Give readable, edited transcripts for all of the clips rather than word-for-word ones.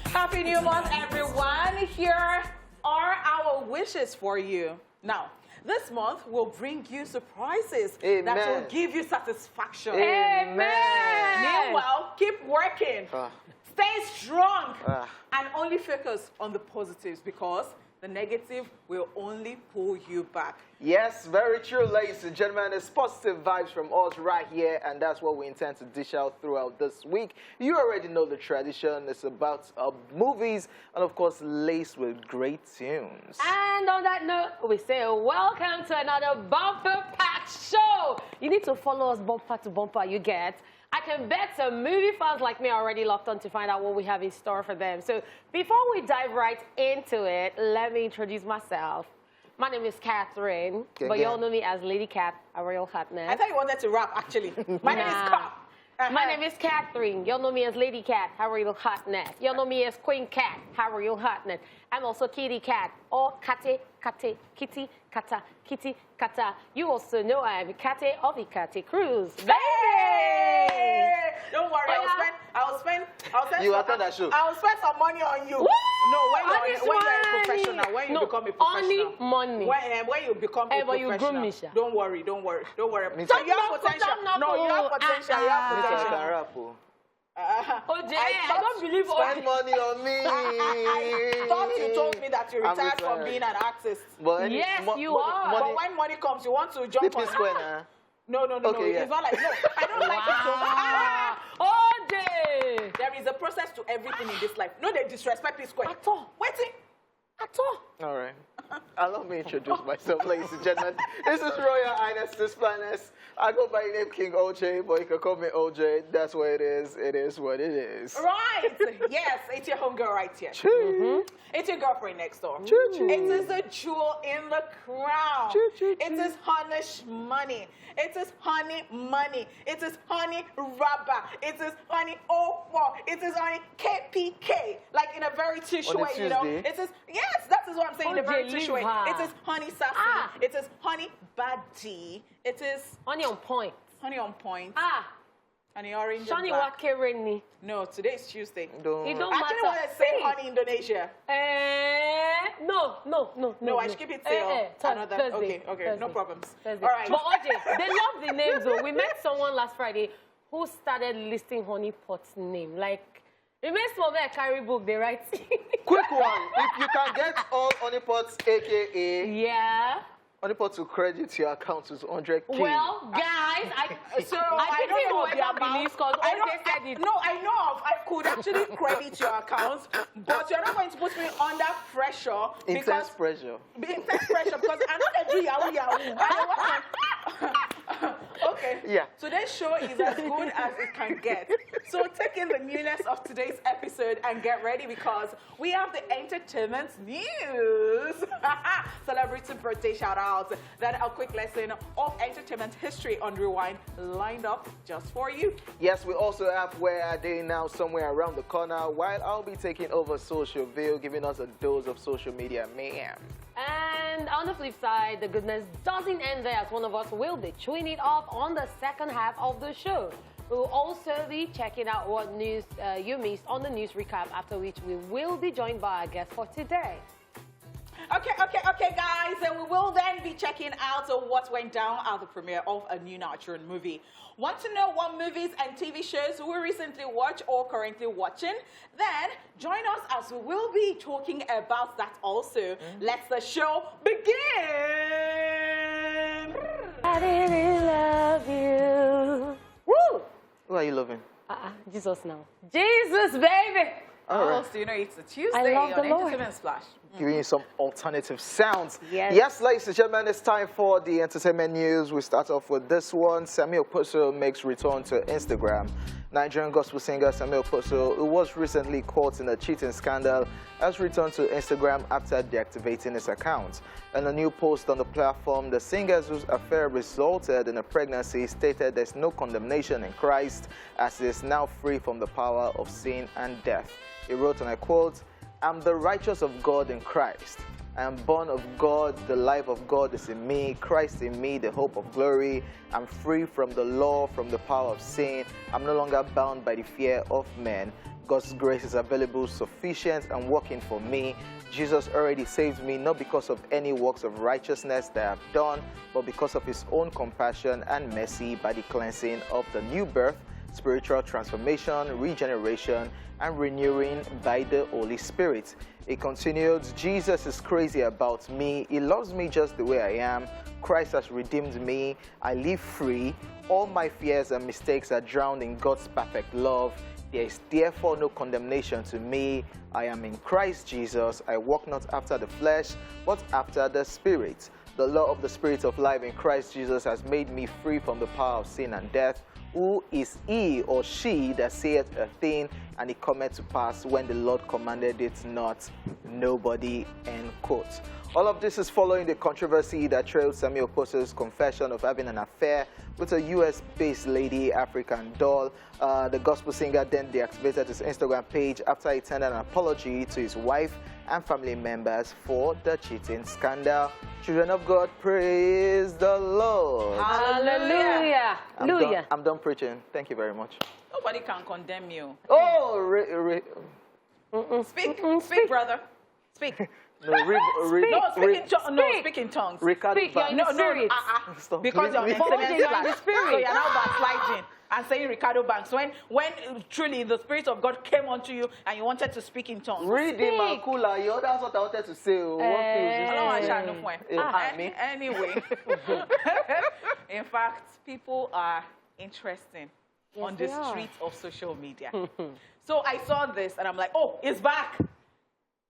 Happy New Month, everyone. Here are our wishes for you. Now, this month will bring you surprises that will give you satisfaction. Amen. Meanwhile, keep working. Stay strong and only focus on the positives because the negative will only pull you back. Yes, very true, ladies and gentlemen. It's positive vibes from us right here, and that's what we intend to dish out throughout this week. You already know the tradition. It's about movies and, of course, laced with great tunes. And on that note, we say welcome to another Bumper Pack Show. You need to follow us bumper to bumper, you get. I can bet some movie fans like me are already locked on to find out what we have in store for them. So before we dive right into it, let me introduce myself. My name is Catherine, but you all know me as Lady Cat, a real hotness. I thought you wanted to rap, actually. My name is Cat. My name is Catherine. Y'all know me as Lady Cat, how real hotness. Y'all know me as Queen Cat, how real hotness. I'm also Kitty Cat, or Kate, Kitty, Kata, Kitty, Kata. You also know I'm Kate of the Kate Cruise. Hey! Don't worry, I'll spend some money on you. Woo! No, when you're a professional, when you become a professional. Only money. When you become a professional. You don't worry. So you have potential. No, you have potential. You have potential. I don't believe spend money on me. I thought you told me that you retired from being an artist. Yes, you are. But when money comes, you want to jump on. No. Okay, it's not like, no, I don't like it so much. There is a process to everything in this life. No, they disrespect this square. At all. Waiting. At all. All right. Allow me to introduce myself, ladies and gentlemen. This is Royal Highness Esplash. I go by the name King OJ, but you can call me OJ. That's what it is. It is what it is. Right. Yes, it's your homegirl right here. It's your girlfriend next door. It is a jewel in the crown. It is honey money. It is honey money. It is honey rubber. It is honey 04. It is honey KPK. Like in a very tissue way, you know. It is, yes, that is what I'm saying, in a very tissue way. It is honey sassy. It is honey baddie. It is honey on point. Honey on point. Honey orange and black. Wakereni. No, today is Tuesday. It don't matter. I actually want to say honey Indonesia. No, I should keep it till another. Thursday. Okay, no problems. Thursday. All right. But OJ, they love the names though. We met someone last Friday who started listing honeypot's name. Like, it makes for me a carry book, they write. Quick one. If you can get all honeypots, a.k.a. Honeypot to credit your account to 100K. Well, guys, I don't know whoever believes because OJ said it. No, I know I could actually credit your account, but you're not going to put me under pressure. Intense pressure. Intense pressure because I'm not a Yahoo. Okay. Yeah. Today's show is as good as it can get. So take in the newness of today's episode and get ready because we have the entertainment news. Celebrity birthday shout outs. Then a quick lesson of entertainment history on Rewind lined up just for you. Yes, we also have Where Are They Now somewhere around the corner while I'll be taking over Social View, giving us a dose of social media mayhem. And on the flip side, the goodness doesn't end there as one of us will be chewing it off on the second half of the show. We'll also be checking out what news you missed on the news recap, after which we will be joined by our guest for today. Okay, guys. And we will then be checking out what went down at the premiere of a new Nigerian movie. Want to know what movies and TV shows we recently watched or currently watching? Then join us as we will be talking about that also. Let's the show begin. I really love you. Woo! Who are you loving? Jesus now. Jesus, baby. All right. So you know it's a Tuesday on Entertainment Splash. Giving you some alternative sounds. Yes, ladies and gentlemen, it's time for the entertainment news. We start off with this one. Samuel Okposo makes return to Instagram. Nigerian gospel singer Samuel Okposo, who was recently caught in a cheating scandal, has returned to Instagram after deactivating his account. In a new post on the platform, the singer, whose affair resulted in a pregnancy, stated there's no condemnation in Christ as he is now free from the power of sin and death. He wrote, and I quote, "I'm the righteous of God in Christ. I am born of God. The life of God is in me. Christ in me, the hope of glory. I'm free from the law, from the power of sin. I'm no longer bound by the fear of men. God's grace is available, sufficient, and working for me. Jesus already saved me, not because of any works of righteousness that I've done, but because of his own compassion and mercy by the cleansing of the new birth, spiritual transformation, regeneration, and renewing by the Holy Spirit. It continued, Jesus is crazy about me. He loves me just the way I am. Christ has redeemed me. I live free. All my fears and mistakes are drowned in God's perfect love. There is therefore no condemnation to me. I am in Christ Jesus. I walk not after the flesh, but after the Spirit. The law of the Spirit of life in Christ Jesus has made me free from the power of sin and death. Who is he or she that saith a thing, and it cometh to pass when the Lord commanded it not? Nobody, end quote. All of this is following the controversy that trailed Samuel Oposo's confession of having an affair with a US-based lady, African doll. The gospel singer then deactivated his Instagram page after he tendered an apology to his wife and family members for the cheating scandal. Children of God, praise the Lord. Hallelujah. Hallelujah. I'm done preaching. Thank you very much. Nobody can condemn you. Oh, Speak, brother. Speak. Speak in tongues. Speak, you're in the spirit. Because you're in the spirit. So you're now backsliding and saying Ricardo Banks. When truly the Spirit of God came onto you and you wanted to speak in tongues. Read the Makula. That's what I wanted to say. Anyway. In fact, people are interesting on the streets of social media. So I saw this and I'm like, oh, it's back.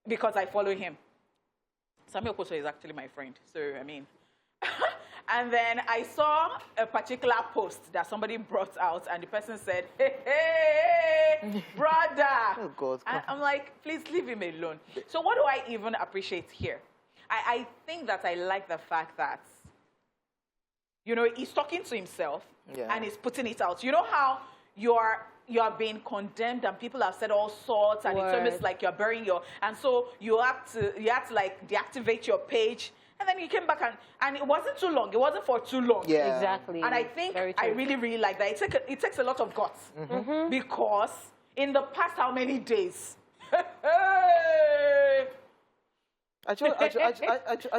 Because I follow him. Samuel Oposo is actually my friend. So, I mean. And then I saw a particular post that somebody brought out, and the person said, hey, brother. Oh, God. And I'm like, please leave him alone. So what do I even appreciate here? I think that I like the fact that, you know, he's talking to himself and he's putting it out. You know how you are being condemned and people have said all sorts and it's almost like you're burying and so you have to like deactivate your page, and then you came back and it wasn't too long. It wasn't for too long. Yeah. Exactly. And I think I really like that. It takes a lot of guts because in the past how many days? I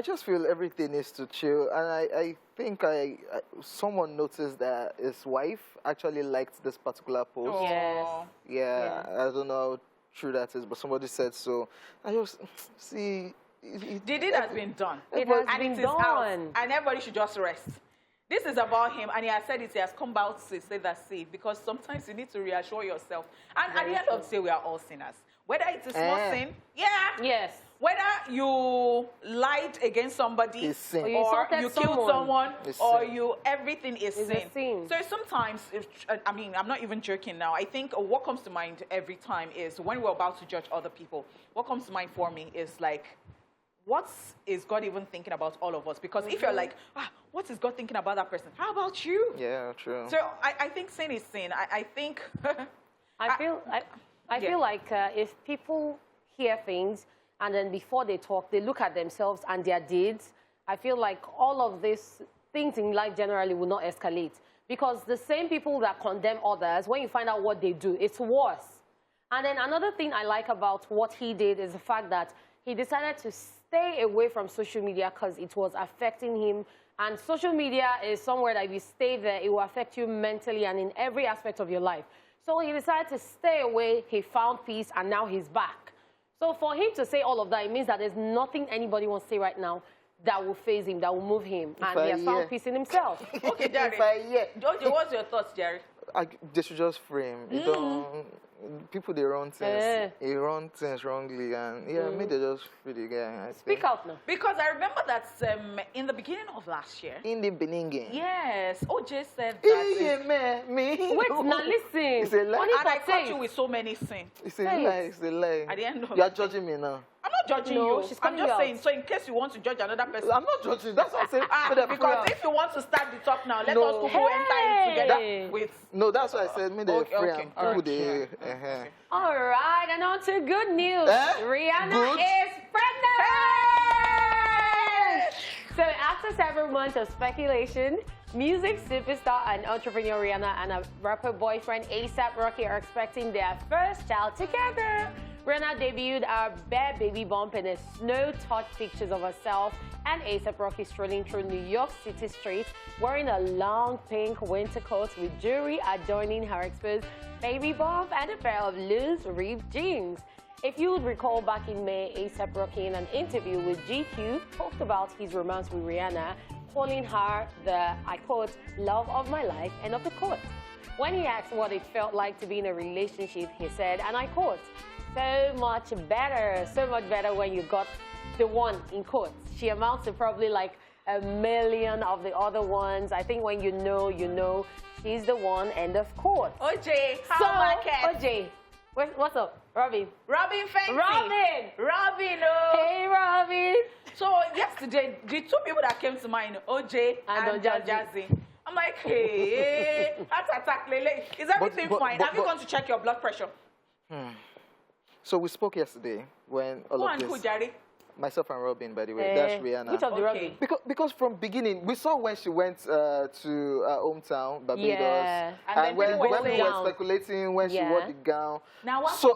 just feel everything is to chill, and I think someone noticed that his wife actually liked this particular post. Yes. Yeah, I don't know how true that is, but somebody said so. I just see. The deed has been done. It has been done. And everybody should just rest. This is about him, and he has said it. He has come out to say that because sometimes you need to reassure yourself. And at the end of the day, we are all sinners. Whether it's a small sin, yes. Whether you lied against somebody, sin. or you killed someone, or everything is sin. So sometimes, I mean, I'm not even joking now. I think what comes to mind every time is when we're about to judge other people, what comes to mind for me is like, what is God even thinking about all of us? Because if you're like, what is God thinking about that person? How about you? Yeah, true. So I think sin is sin. I think... I feel like if people hear things and then before they talk, they look at themselves and their deeds, I feel like all of these things in life generally will not escalate. Because the same people that condemn others, when you find out what they do, it's worse. And then another thing I like about what he did is the fact that he decided to stay away from social media because it was affecting him. And social media is somewhere that if you stay there, it will affect you mentally and in every aspect of your life. So he decided to stay away, he found peace, and now he's back. So for him to say all of that, it means that there's nothing anybody wants to say right now that will phase him, that will move him. And he has found peace in himself. Okay, Jerry. Jojo, what's your thoughts, Jerry? They should just frame. People, they run things. They run things wrongly, and maybe they just free the guy. Speak out now. Because I remember that in the beginning of last year. In the beginning. Yes, OJ said that. Me. Wait, now listen. It's a lie. And I caught you with so many sins. It's a lie. It's a lie. At the end of you are judging me now. I'm not judging you. I'm just saying, so in case you want to judge another person. I'm not judging. That's what I'm saying. Because if you want to start the talk now, let us go enter it together with... No, that's what I said. Me, they're free. Okay. All right, and on to good news. Rihanna is pregnant! So after several months of speculation, music superstar and entrepreneur Rihanna and her rapper boyfriend A$AP Rocky are expecting their first child together. Rihanna debuted her bare baby bump in a snow-touched pictures of herself and A$AP Rocky strolling through New York City streets wearing a long pink winter coat with jewelry adorning her exposed baby bump and a pair of loose ripped jeans. If you would recall, back in May, A$AP Rocky in an interview with GQ talked about his romance with Rihanna, calling her the, I quote, love of my life, end of the quote. When he asked what it felt like to be in a relationship, he said, and I quote, so much better when you got the one, in quotes. She amounts to probably like 1 million of the other ones. I think when you know, she's the one, end of quote. OJ, how market? OJ, what's up? Robin. Robin Fancy. Robin! Robin, oh. Hey, Robin! So yesterday, the two people that came to mind, OJ and Don Jazzy. I'm like, hey, attack, Lele. Is everything fine? Have you gone to check your blood pressure? So we spoke yesterday when all of this... Myself and Robin, by the way. That's Rihanna. Which of the Robin? Because from beginning, we saw when she went to her hometown, Barbados. Yeah. And when we were speculating when she wore the gown. Now what so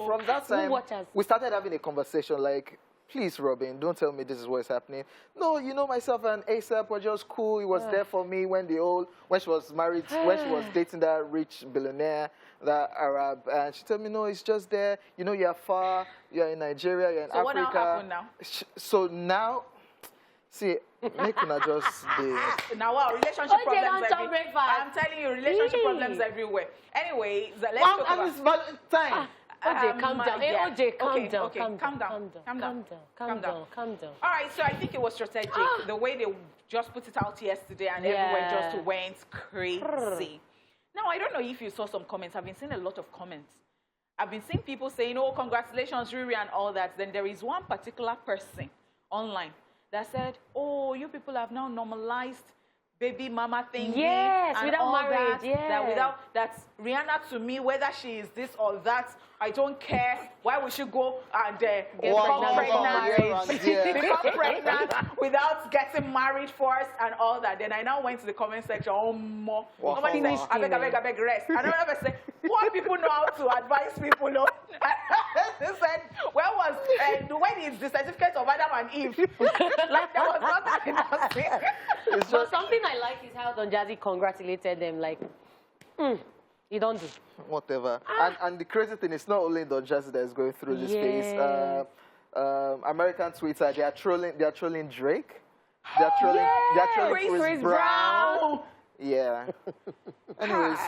from that time, we started having a conversation like, please, Robin, don't tell me this is what is happening. No, you know, myself and A$AP were just cool. He was there for me when she was married, when she was dating that rich billionaire, that Arab. And she told me, no, it's just there. You know, you're far, you're in Nigeria, you're in Africa. So what now happened now? So now, see, make una just now wow, relationship problems everywhere. I'm telling you, relationship problems everywhere. Anyway, let's talk about time. OJ, calm down. Hey, OJ, calm down. All right, so I think it was strategic. The way they just put it out yesterday and everywhere just went crazy. Now, I don't know if you saw some comments. I've been seeing a lot of comments. I've been seeing people saying, oh, congratulations, Riri, and all that. Then there is one particular person online that said, oh, you people have now normalized baby mama thing. Yes, and without all marriage. That's Rihanna to me, whether she is this or that, I don't care. Why would she go and get pregnant without getting married first and all that? Then I now went to the comment section. Oh, more. Somebody said, I beg, rest. And another say, what people know how to advise people? No? They said, when is the certificate of Adam and Eve? Like, there was nothing interesting. But something I like is how Don Jazzy congratulated them. Like, you don't do. Whatever. And the crazy thing is not only Don Jazzy that is going through this phase. American Twitter, they are trolling Drake. They are trolling Chris Brown. Yeah. Anyways,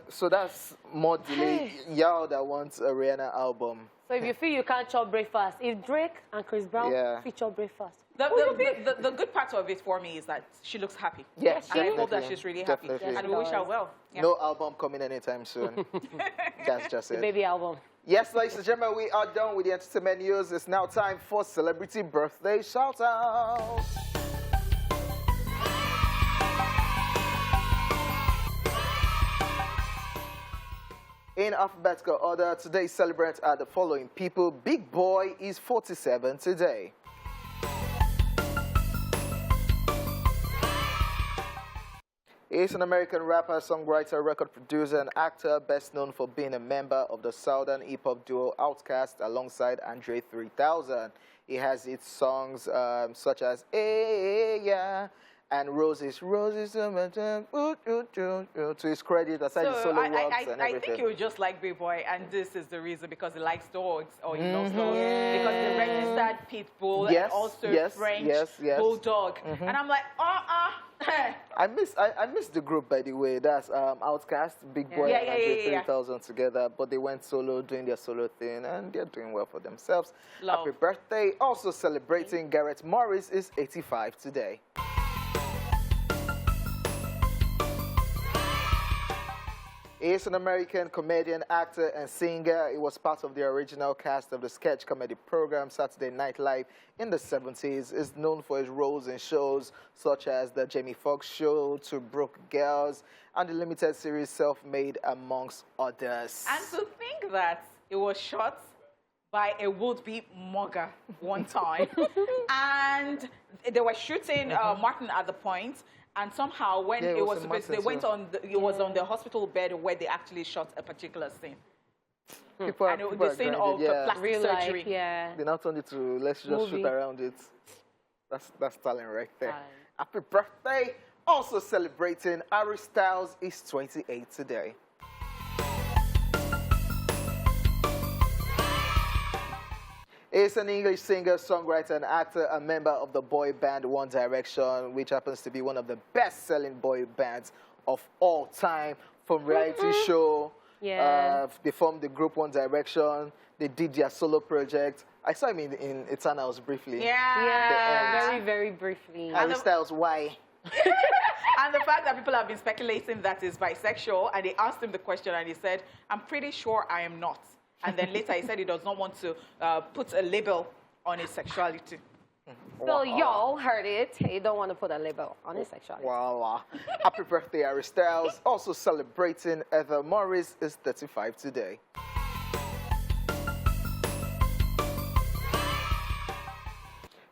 so that's more delay. Y'all that wants a Rihanna album. So if you feel you can't chop breakfast, if Drake and Chris Brown feature breakfast. The good part of it for me is that she looks happy. Yes, and I hope that she's really happy. Definitely. And we wish her well. Yeah. No album coming anytime soon. That's just it. Baby album. Yes, ladies and gentlemen, we are done with the entertainment news. It's now time for celebrity birthday shout-out. In alphabetical order, today's celebrants are the following people. Big Boy is 47 today. He's an American rapper, songwriter, record producer, and actor, best known for being a member of the Southern hip-hop duo Outkast alongside Andre 3000. He has hit songs such as Hey Yeah and Roses, to his credit, aside his solo works and everything. I think he would just like Big Boy, and this is the reason, because he likes dogs, or he loves dogs, because the registered pit bull and also French bulldog. And I'm like, I miss the group, by the way. That's Outkast, Big Boy, and Andre 3000 together, but they went solo, doing their solo thing, and they're doing well for themselves. Happy birthday. Also celebrating, Garrett Morris is 85 today. He is an American comedian, actor, and singer. He was part of the original cast of the sketch comedy program Saturday Night Live in the 70s. He's known for his roles in shows such as The Jamie Foxx Show, Two Broke Girls, and the limited series Self-Made, amongst others. And to think that it was shot by a would-be mugger one time. And they were shooting Martin at the point. And somehow when it was supposed to, they went on, it was on the hospital bed where they actually shot a particular scene. The scene of plastic surgery. They now turned it to, let's just shoot around it. That's talent right there. Happy birthday. Also celebrating, Harry Styles is 28 today. He's an English singer, songwriter, and actor, a member of the boy band One Direction, which happens to be one of the best-selling boy bands of all time. From reality show, they formed the group One Direction. They did their solo project. I saw him in Eternals briefly. Very, very briefly. Harry Styles, why? And the fact that people have been speculating that he's bisexual, and they asked him the question, and he said, "I'm pretty sure I am not." And then later he said he does not want to put a label on his sexuality. So y'all heard it. He don't want to put a label on his sexuality. Voila. Happy birthday, Harry Styles. Also celebrating, Heather Morris is 35 today.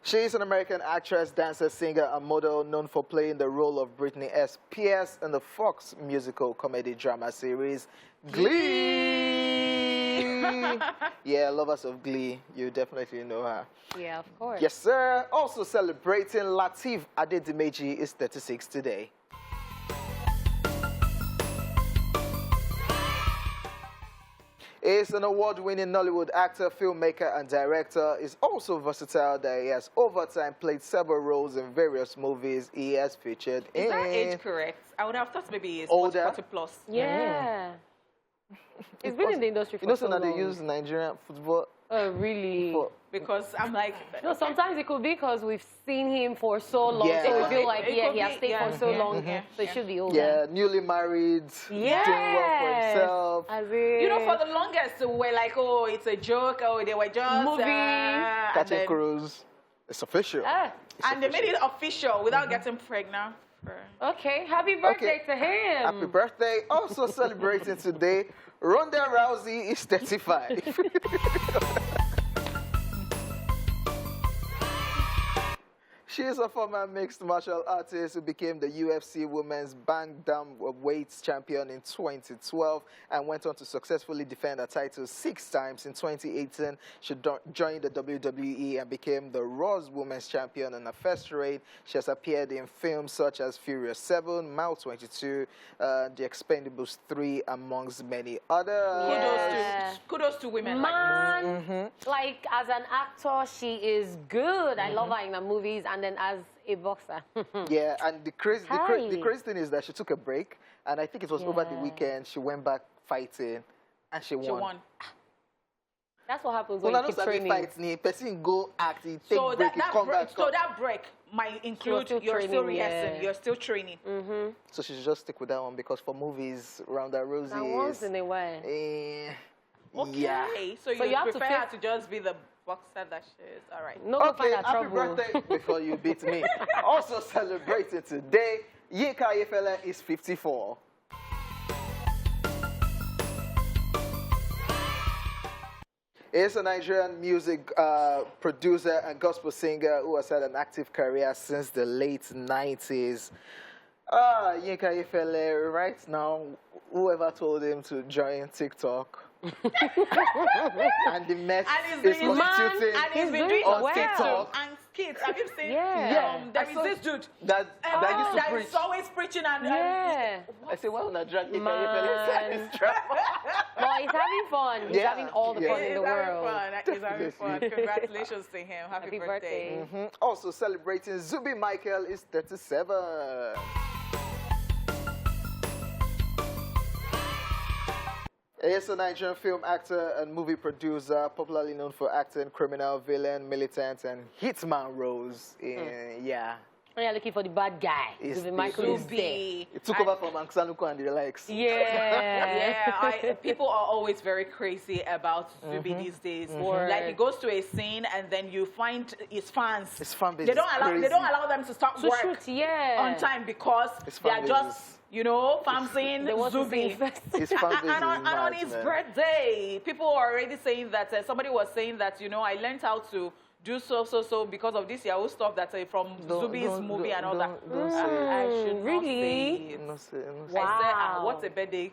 She is an American actress, dancer, singer, and model known for playing the role of Britney Spears in the Fox musical comedy drama series Glee. Yeah, lovers of Glee, you definitely know her. Yeah, of course. Yes, sir. Also celebrating, Lateef Adedimeji is 36 today. He's an award-winning Nollywood actor, filmmaker, and director. He's also versatile that he has over time played several roles in various movies he has featured in. Is that age correct? I would have thought maybe he's older. 40 plus. Yeah. He's been in the industry for so long. They use Nigerian football. Oh, really? Because I'm like... No, sometimes it could be because we've seen him for so long. Yeah. So we feel like, he has stayed for so long. So it should be older. Yeah, newly married, doing well for himself. You know, for the longest, we're like, oh, it's a joke. Oh, they were just... Movie. Catching cruise. It's official. And they made it official without getting pregnant. Okay, happy birthday to him. Happy birthday. Also celebrating today, Ronda Rousey is 35. She is a former mixed martial artist who became the UFC Women's Bantamweight champion in 2012 and went on to successfully defend her title 6 times. In 2018, she joined the WWE and became the Raw's Women's Champion in her first reign. She has appeared in films such as Furious 7, Mile 22, The Expendables 3, amongst many others. Kudos to women Man, like this. like as an actor, she is good. I love her in the movies, and then as a boxer. Yeah, and the crazy thing is that she took a break, and I think it was over the weekend she went back fighting, and she won. That's what happens when you keep training. Person go act, take so break, so that break might include you're still rehearsing, you're still training. So she should just stick with that one, because for movies, Ronda Rousey Now, once in a while. Okay, so you have prefer her to just be the boxer that she is. All right. No, okay, happy trouble. Birthday before you beat me. Also celebrating today, Yinka Ayefele is 54. He's a Nigerian music producer and gospel singer who has had an active career since the late 90s. Yinka Ayefele, right now, whoever told him to join TikTok? And the mess is constituting on TikTok. And kids, have you seen? Yeah. There is this dude that used to preach. Is always preaching and I say, why would I drag Yinka Ayefele inside this trap? No, he's having fun. He's having all the fun in the world. He's having fun. Congratulations to him. Happy birthday. Also celebrating, Zubi Michael is 37. He is a Nigerian film actor and movie producer, popularly known for acting criminal, villain, militant, and hitman roles. When you're looking for the bad guy, Zubi Michael is there. It took over from Ansanuko and the likes. People are always very crazy about Zubi these days. Like he goes to a scene and then you find his fans. His fan base they don't allow them to start work on time because they are just you know, Famzin, They want to see Zubi. it first. His fan base is And on his mad, man. birthday, people were already saying that, somebody was saying that, you know, I learned how to do so because of this Yahoo stuff that from Zubi's movie and all that. Don't say it. I should not Really? say it. No say it, no say it. I said, Wow. what a birthday.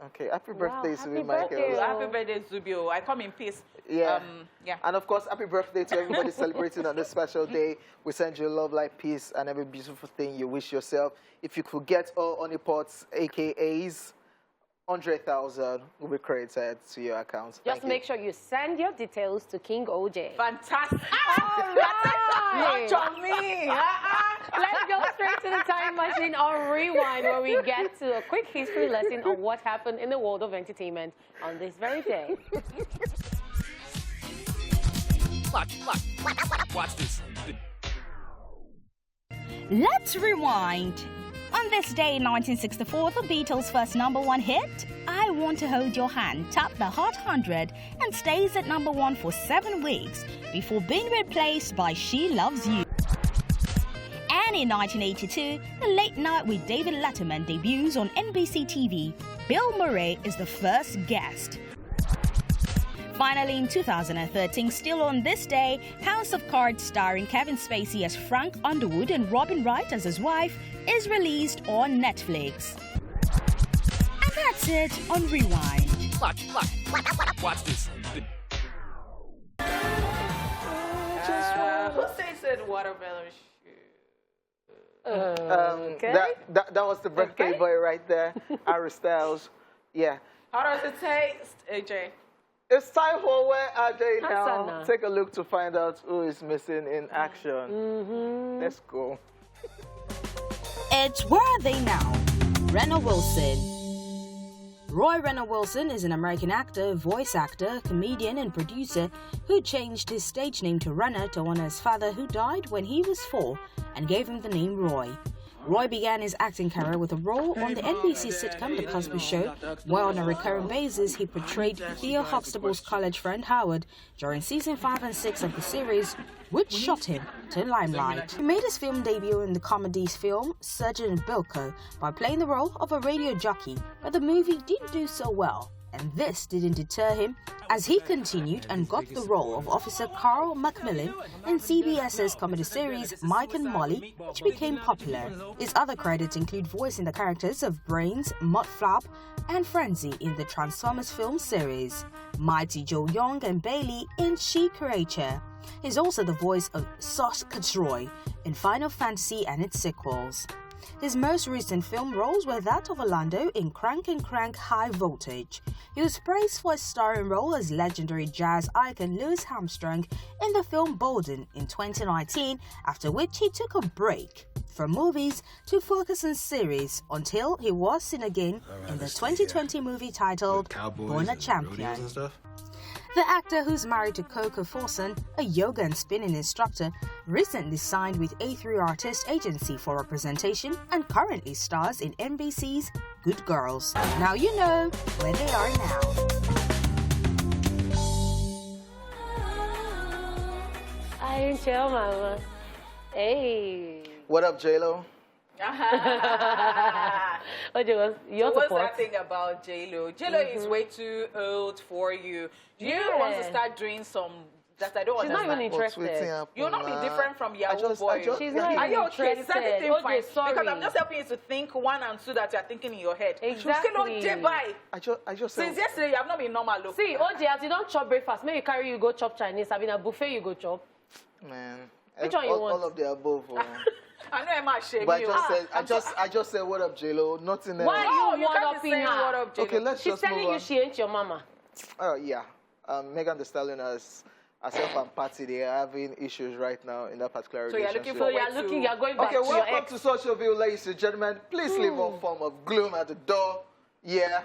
Okay, happy birthday, happy Zubi Michael. birthday. Happy birthday, Zubio. I come in peace. Yeah. Yeah. And of course, happy birthday to everybody celebrating on this special day. We send you love, light, peace, and every beautiful thing you wish yourself. If you could get all honeypots, AKAs, 100,000 will be credited to your account. Just make sure you send your details to King OJ. Fantastic. All right. Lunch on me. Let's go straight to the time machine on Rewind, where we get to a quick history lesson on what happened in the world of entertainment on this very day. Watch this. Let's rewind. On this day in 1964, the Beatles' first #1 hit, I Want to Hold Your Hand, topped the Hot 100 and stays at #1 for 7 weeks before being replaced by She Loves You. And in 1982, The Late Night with David Letterman debuts on NBC TV. Bill Murray is the first guest. Finally, in 2013, still on this day, House of Cards starring Kevin Spacey as Frank Underwood and Robin Wright as his wife is released on Netflix. And that's it on Rewind. Watch this. Who says it watermelon Okay. That was the birthday Okay. boy right there, Harry Styles. Yeah. How does it taste, AJ? It's time for Where Are They Now? Hasana. Take a look to find out who is missing in action. Let's go. It's Where Are They Now? Renner Wilson. Roy Renner Wilson is an American actor, voice actor, comedian, and producer who changed his stage name to Renner to honor his father who died when he was 4 and gave him the name Roy. Roy began his acting career with a role on the NBC sitcom The Cosby Show, where on a recurring basis he portrayed Theo Huxtable's college friend Howard during season 5 and 6 of the series, which shot him to limelight. He made his film debut in the comedy film Sergeant Bilko by playing the role of a radio jockey, but the movie didn't do so well. And this didn't deter him as he continued and got the role of Officer Carl Macmillan in CBS's comedy series Mike and Molly, which became popular. His other credits include voicing the characters of Brains, Mudflap, and Frenzy in the Transformers film series, Mighty Joe Young and Bailey in She Creature. He's also the voice of Sos Katroy in Final Fantasy and its sequels. His most recent film roles were that of Orlando in Crank and Crank High Voltage. He was praised for his starring role as legendary jazz icon Louis Armstrong in the film Bolden in 2019, after which he took a break from movies to focus on series until he was seen again in the 2020 movie titled Born a Champion. The actor, who's married to Coco Forson, a yoga and spinning instructor, recently signed with A3 Artist Agency for representation and currently stars in NBC's Good Girls. Now you know where they are now. I didn't tell Mama. Hey. What up, J-Lo? What was your What's support? that thing about J-Lo? J-Lo is way too old for you. Do you want to Yeah. start doing some that I don't She's not understand? even interested. You'll not be different from Yahoo Boy. She's not Are even you okay? Is interested. everything OJ, fine? sorry. Because I'm just helping you to think 1 and 2 that you're thinking in your head. Exactly. Still on J-Bye. I just Since said, yesterday, you have not been normal. Look. See, OJ, as you don't chop breakfast, maybe carry you go chop Chinese. I mean, a buffet you go chop. man. Which one you want? All of the above. I know Emma shame But you. I just said what up, J-Lo. Nothing else. Why No, you you one can't up be in saying her? what up, J-Lo. Okay, let's She's just move telling on. you she ain't your mama. Oh, yeah. Megan Thee Stallion has herself and Patty, they are having issues right now in that particular So you're relationship. looking So for you're going back Okay, to your welcome ex. to Social View, ladies and gentlemen. Please leave all form of gloom at the door. Yeah,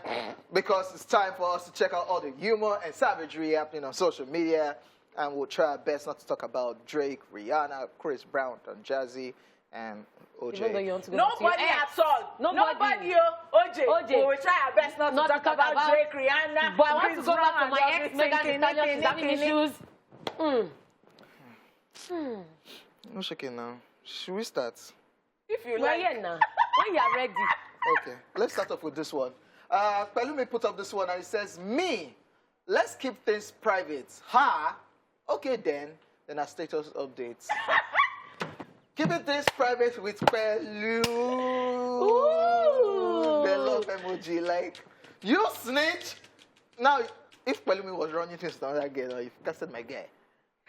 because it's time for us to check out all the humor and savagery happening on social media. And we'll try our best not to talk about Drake, Rihanna, Chris Brown, and Jazzy, and Even though you OJ. want to go back to your Nobody ex. at all. Nobody. OJ. OJ. We will try our best not to talk about Drake, Rihanna. But I want to Chris go back Brown, to my and ex, Megan Thee Stallion. She's having issues. No shaking now. Should we start? If you Well, like. yeah, now. When you are ready. Okay, let's start off with this one. Pelumi put up this one and it says, me, let's keep things private. Ha! Okay then our status updates. Keeping things private with Pelu. The love emoji, like, you snitch. Now, if Pelumi was running things to another girl, you've casted my guy.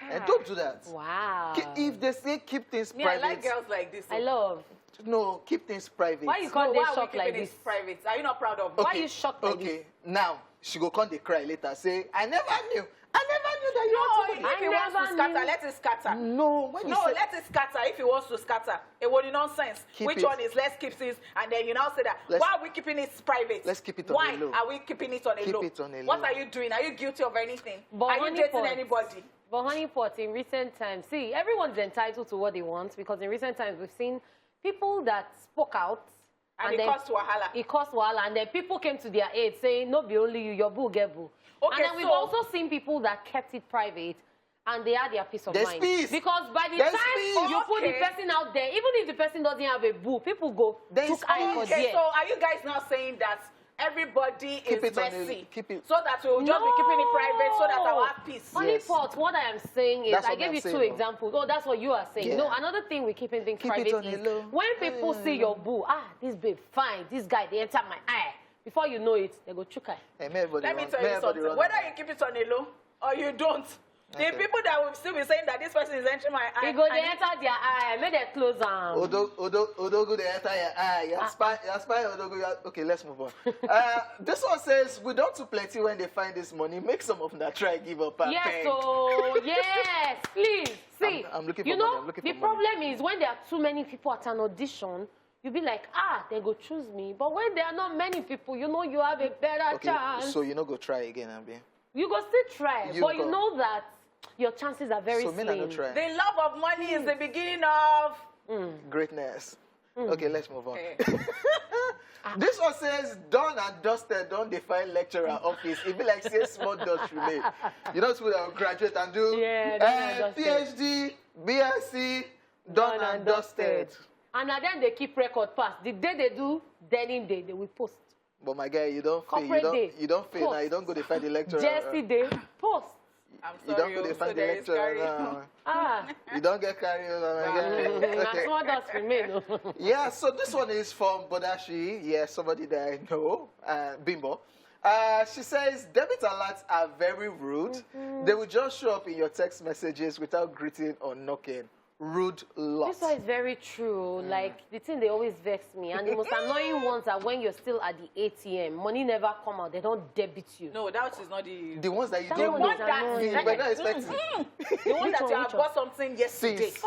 And don't do that. Wow. If they say keep things Me, private. I like girls like this. I love. No, keep things private. Why you can't why they are shocked we like keeping this? it private? Are you not proud of me? Why are you shocked like this? Okay, now she go come they cry later. Say, I never knew that you No, want somebody. if he wants to scatter, let it scatter. No, when you No, say, let it scatter if he wants to scatter. It would be nonsense. Keep Which it. one is let's keep this? And then you now say that. Let's- Why are we keeping it private? Let's keep it on Why a low. are we keeping it on a Keep low? it on a What low. are you doing? Are you guilty of anything? But are you honey dating pot. anybody? But honeypot, in recent times, see, everyone's entitled to what they want because in recent times we've seen people that spoke out. And it then caused wahala. It caused wahala, and then people came to their aid saying, no, be only you, your boo get boo. Okay, and then we've so- also seen people that kept it private, and they had their peace of There's mind. peace. Because by the There's time peace. you put the Okay. person out there, even if the person doesn't have a boo, people go, There's took eye for peace. Okay, there. so are you guys now saying that everybody Keep is it on a- messy? keep it- So that we'll just be keeping it private so that I'll have peace. Yes. Honeypot, what I am saying is, That's I what gave I'm you saying, two though. examples. Oh, that's what you are saying. Yeah. No, another thing with keeping things Keep it private on a is low. when people see your boo, this babe fine, this guy, they enter my eye. Before you know it, they go chukai. Hey, everybody Let me run- tell you everybody something. run Whether around. you keep it on a low or you don't, Okay. the people that will still be saying that this person is entering my eye. They go, they and- enter their eye, make them close them. Odogu, the entire eye. You aspire, Odogu. Okay, let's move on. This one says, we don't too plenty when they find this money. Make some of them try give up. and Yes, thank. so yes, please. See, I'm looking you for know, money, I'm looking the for money. problem is when there are too many people at an audition, you'll be like, they go choose me. But when there are not many people, you know you have a better Okay, chance. so you know go try again, Abi. You go still try, You but go. you know that your chances are very So men are slim. not trying. The love of money is the beginning of. Greatness. Okay, let's move on. Okay. This one says, done and dusted, don't define lecturer office. It be like say small dust remain. You know, people that will graduate and do Yeah, done and dusted. PhD, BSc, done and dusted. And then they keep record pass. The day they do, then they will post. But my guy, you don't fail. Corporate day. You don't fail now. Post. You don't go define the lecturer. Jesse day, post. I'm You sorry. don't go so define the there is lecturer carry. now. You don't get carried over, my guy. That's Okay. what does remain. Yeah, so this one is from Bodashi. Yeah, somebody that I know, Bimbo. She says, debit alerts are very rude. They will just show up in your text messages without greeting or knocking. Rude lot. This one is very true. Like, the thing they always vex me. And the most annoying ones are when you're still at the ATM. Money never come out. They don't debit you. No, that is not the. The ones that you That don't one know. is annoying. You were not expecting. The one that Which you one, have which bought something yesterday. Since.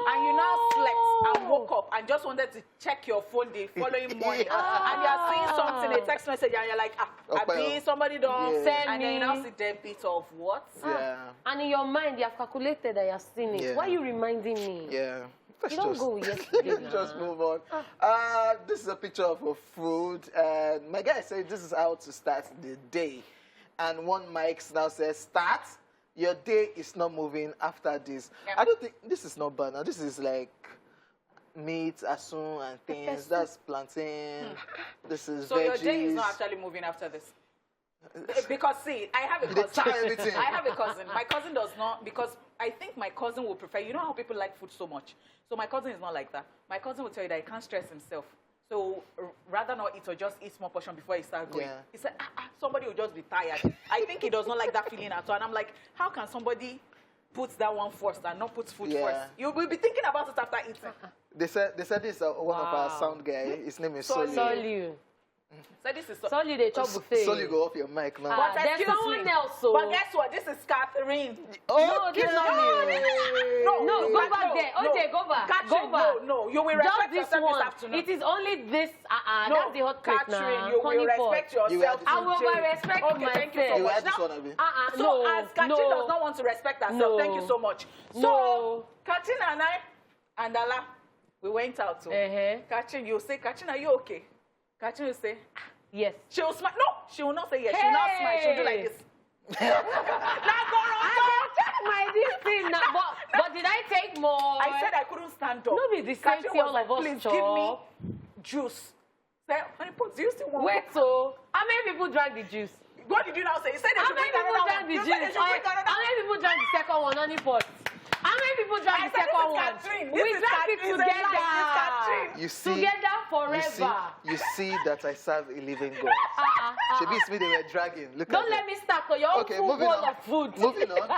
And you now slept and woke up and just wanted to check your phone the following morning. And you are seeing something, a text message, and you're like, Okay. somebody don't Yeah. send Send and then you now me. see debit of what? Yeah, And in your mind, you have calculated that you're seeing it. Yeah. Why are you reminding me? yeah. Let's You don't just, go yesterday let's just now. move on. This is a picture of a food. And my guy said this is how to start the day. And one mic now says, start. Your day is not moving after this. Yeah. I don't think this is not bad. Now, this is like meat, asun, and things. That's plantain. This is So veggies. your day is not actually moving after this. Because see, I have a They cousin. tie everything. I have a cousin. My cousin does not, because I think my cousin will prefer, you know how people like food so much. So my cousin is not like that. My cousin will tell you that he can't stress himself. So rather not eat or just eat small portion before he starts going. Yeah. He said, somebody will just be tired. I think he does not like that feeling at all. And I'm like, how can somebody put that one first and not put food Yeah. first? You will be thinking about it after eating. They said this is one of our Wow. sound guy. His name is Soli. Soli. Soli. So this is so. Soli, they chop buffet. Soli, go off your mic now. Ah, But there's excuse someone me. else, so. But guess what? This is Catherine. No, this is not you. No, go back no, there. no. Okay, go back. Catherine, Go back. No, you will Just respect this yourself one. this afternoon. It is only this. No, That's the hot plate Catherine, now. you will Honey pot. respect You yourself. had this I will today. respect Okay, thank you so myself. You much. had this Now, one, Abi. so no, as Catherine no. does not want to respect herself, No. thank you so much. So, No. Catherine and I, and Allah, we went out. So, Catherine, you say, Catherine, are you okay? Catherine will say, Yes. she will smile. No, she will not say yes. She will not smile. She will do like this. Now go wrong. My this thing now. But did I take more? I said I couldn't stand up. No be the same Catherine thing was all like, of us please chop. give me juice. Honey pot, do you still want? Wait, so how many people drank the juice? What did you now say? You said they How should many bring people another drank one. the You juice? said they should bring How another one. many people drank the second one, honey pot? How many people drank I the said this second is one? Catherine. We This is drank it Catherine. It's a lie. This is together. Catherine. You see, Together forever. you see that I serve a living God. Shebi it's me they were dragging. Look Don't at let them. me start on your own Okay, full moving bowl on. of food. Moving on.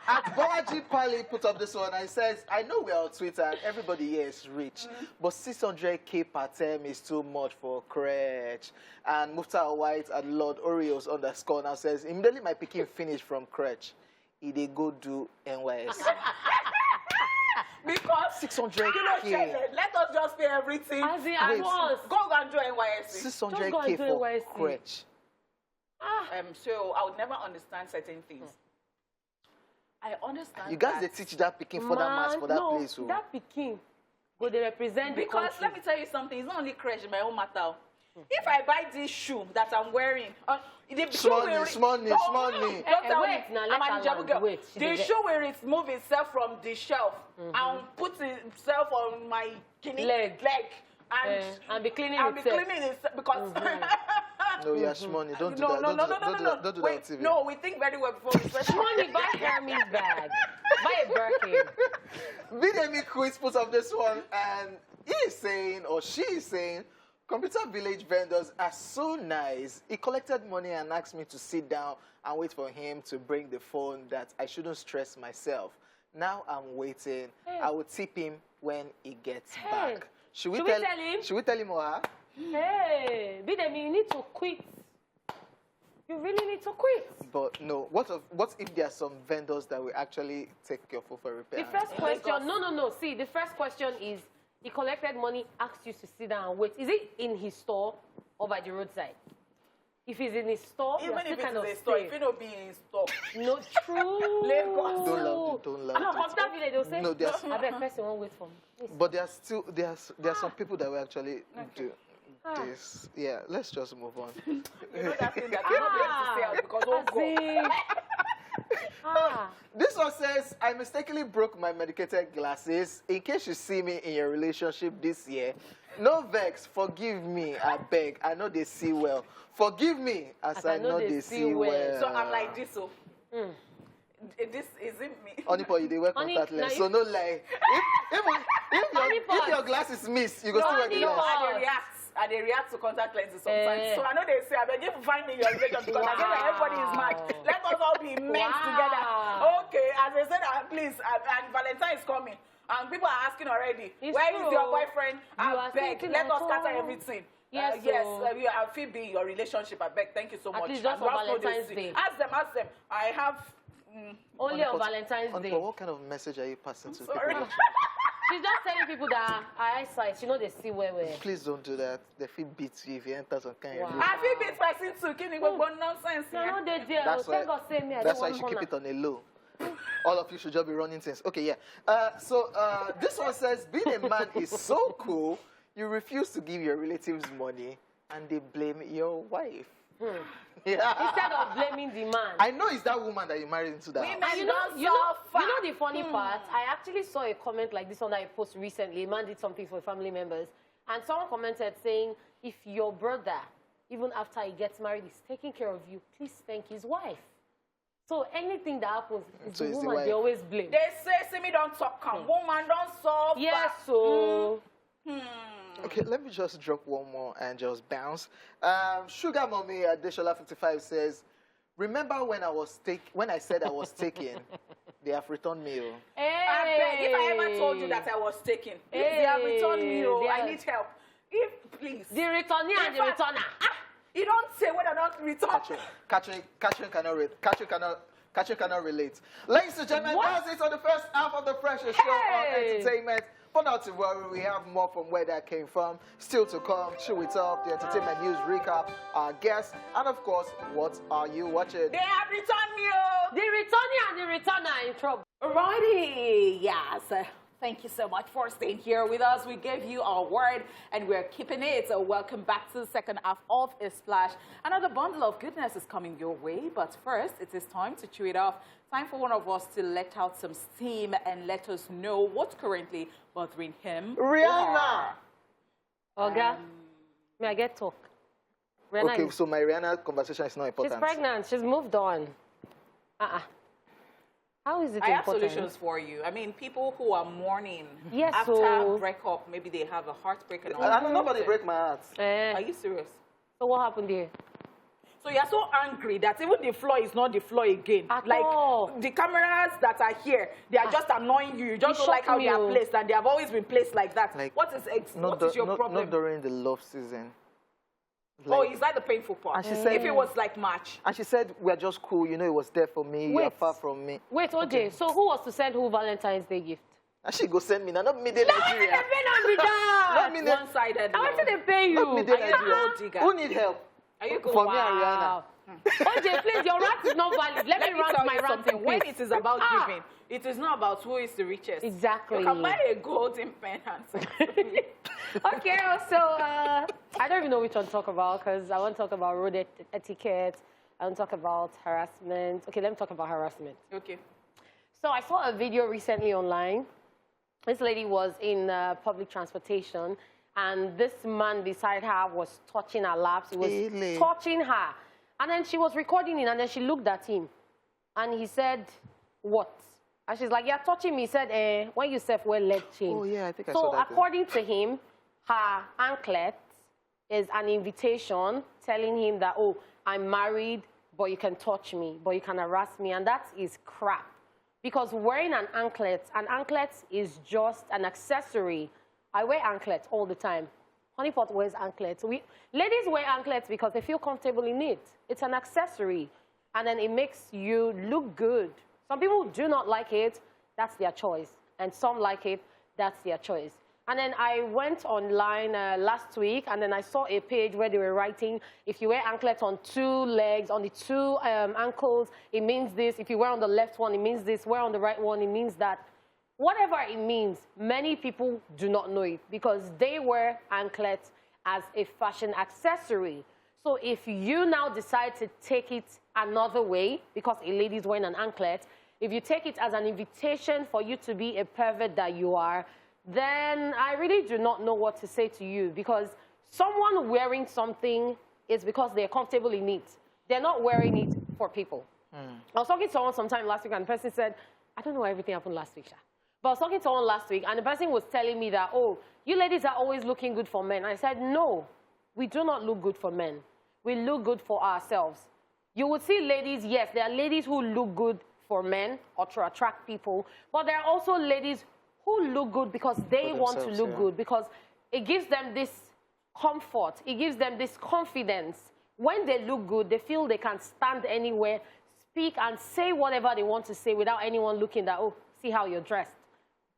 At Bawaji Pali put up this one and he says, I know we're on Twitter and everybody here is rich, but 600K per term is too much for crèche. And Mufta White and Lord Oreos _ now says, immediately my picking finished from crèche, they go do NYS. Because 600K. let us just pay everything. As in, at once. Go and do NYSC. 600K do for NYSC. crèche. So I would never understand certain things. I understand. You guys, they that. teach that picking for that mass for that no, place. Oh. that Peking, go they represent Because the country. let me tell you something, it's not only crash in my own matter. If I buy this shoe that I'm wearing, the shoe Small will knee, small knee, small knee. Don't tell wait, me, now I'm let an her Ijebu land. girl. Wait, The shoe will remove itself from the shelf and put itself on my Leg. and be cleaning I'll be itself. cleaning it because No, yeah, Shmoney, don't do that. no, Don't do that Wait, on TV. no, we think very well before we press. Money, buy Hermes bag. Buy a Birkin. Bidemi Quiz put up this one, and he is saying, or she is saying, Computer Village vendors are so nice. He collected money and asked me to sit down and wait for him to bring the phone that I shouldn't stress myself. Now I'm waiting. Hey. I will tip him when he gets Hey. back. Should we Should tell we tell him? Should we tell him what? Hey, Bidemi, you need to quit. You really need to quit. But no, what if there are some vendors that will actually take your phone for repair? The first question, no. See, the first question is, he collected money, asked you to sit down and wait. Is it in his store or by the roadside? If he's in his store, Even if still kind of it's a store, safe. if it don't be in store. No, true. Lagos. Don't lie. No, Computer Village, they'll say, No, there's- I bet person won't wait for me. Please. But there are some people that will actually do this. Yeah, let's just move on. You know that thing that you're not able to say out because oh God. This one says, I mistakenly broke my medicated glasses. In case you see me in your relationship this year, no vex, forgive me, I beg. I know they see well. Forgive me, as I know they see well. So I'm like this, so. This isn't me. Honey, boy, they wear Honey, contact now lens, if- so no lie. If your glasses miss, you go still wear the Honey, lens. boy. I they react to contact lenses sometimes. So I know they say, I beg you find me in your relation because I know that everybody is mad. Let us all be men together. Okay, as I said, please, and Valentine is coming. And people are asking already, It's where is true. your boyfriend? You I are beg, thinking let at us scatter all. everything. Yes, yes, so- I feel be your relationship. I beg, thank you so much. least just And for Ralph know they Valentine's see. Day. Ask them. I have. Only on Valentine's Day. What kind of message are you passing to people? Sorry. watching? She's just telling people that her eyesight, you know, they see where we're. Please don't do that. They feel beat you if you enter some kind of Wow. I feel bit person too. Can you go nonsense? No, yeah? no, they did. That's Thank why, God, save me. I that's don't why you want should keep honor. it on a low. All of you should just be running things. Okay, yeah. So this one says, being a man is so cool, you refuse to give your relatives money and they blame your wife. Yeah. Instead of blaming the man. I know it's that woman that you married into that Women house. And you know the funny part? I actually saw a comment like this on a post recently. A man did something for family members. And someone commented saying, if your brother, even after he gets married, is taking care of you, please thank his wife. So anything that happens, it's So the it's the woman wife. they always blame. They say, see me don't talk, come. Woman don't solve. Yes, so... Okay, let me just drop one more and just bounce. Sugar Mommy Adeshola 55 says, remember when I said I was taken, they have returned me. Oh. Hey. I beg, if I ever told you that I was taken, if they have returned me, oh, I need help. If, please. The returner and the In fact, returner. You don't say when I don't return. Catching cannot relate. Ladies and gentlemen, What? that's it on the first half of the Pressure Show on Hey! entertainment. But not to worry, we have more from where that came from. Still to come, Show It Up, the entertainment news recap, our guests, and of course, what are you watching? They have returned me, oh. The returner and the returner are in trouble. Alrighty, yes. Thank you so much for staying here with us. We gave you our word and we're keeping it. So welcome back to the second half of Esplash. Another bundle of goodness is coming your way. But first, it is time to chew it off. Time for one of us to let out some steam and let us know what's currently bothering him. Rihanna! Oga, May I get talk? Rihanna Okay, so my Rihanna conversation is not important. She's pregnant. She's moved on. How is it I have important? solutions for you. I mean, people who are mourning Yes, after so- breakup, maybe they have a heartbreak and all I that. nobody break my heart. Are you serious? So what happened here? So you're so angry that even the floor is not the floor again. At like all. the cameras that are here, they are just annoying you. You just You don't like shocked how me, they are oh. placed, and they have always been placed like that. Like, what is your problem? Not during the love season. Oh, Like- is that the painful part? And she said- if it was like March. And she said, we're just cool. You know, it was there for me. You're Wait. far from me. Wait, OJ, so who was to send who Valentine's Day gift? And she go send me now. Not me, they Nigeria. Not me, One-sided. I wanted to pay you. Not me, they Are you a Nigeria. gold digger? Who need help? Are you For me and Rihanna. Wow. OJ, please, your rant is not valid. Let me Let me rant tell my you rant something. in When peace. it is about giving, it is not about who is the richest. Exactly. You can buy a golden pen and Okay, so I don't even know which one to talk about because I want to talk about road etiquette. I want to talk about harassment. Okay, let me talk about harassment. Okay. So I saw a video recently online. This lady was in public transportation, and this man beside her was touching her laps. He was Really? touching her. And then she was recording it, and then she looked at him. And he said, what? And she's like, you're touching me. He said, when you self-wear leg chain. Oh, yeah, I think I so saw that. according to him, her anklet is an invitation telling him that, oh, I'm married, but you can touch me, but you can harass me. And that is crap. Because wearing an anklet is just an accessory. I wear anklets all the time. Honeypot wears anklets. Ladies wear anklets because they feel comfortable in it. It's an accessory. And then it makes you look good. Some people do not like it. That's their choice. And some like it. That's their choice. And then I went online last week, and then I saw a page where they were writing, if you wear anklets on two legs, on the two ankles, it means this. If you wear on the left one, it means this. Wear on the right one, it means that. Whatever it means, many people do not know it because they wear anklets as a fashion accessory. So if you now decide to take it another way, because a lady is wearing an anklet, if you take it as an invitation for you to be a pervert that you are, then I really do not know what to say to you, because someone wearing something is because they're comfortable in it. They're not wearing it for people. I was talking to someone sometime last week, and the person said, I don't know why everything happened last week, Sha. But I was talking to someone last week, and the person was telling me that, oh, you ladies are always looking good for men. I said, no, we do not look good for men. We look good for ourselves. You would see ladies, yes, there are ladies who look good for men or to attract people, but there are also ladies who look good because they want to look good, because it gives them this comfort. It gives them this confidence. When they look good, they feel they can stand anywhere, speak and say whatever they want to say without anyone looking that, oh, see how you're dressed.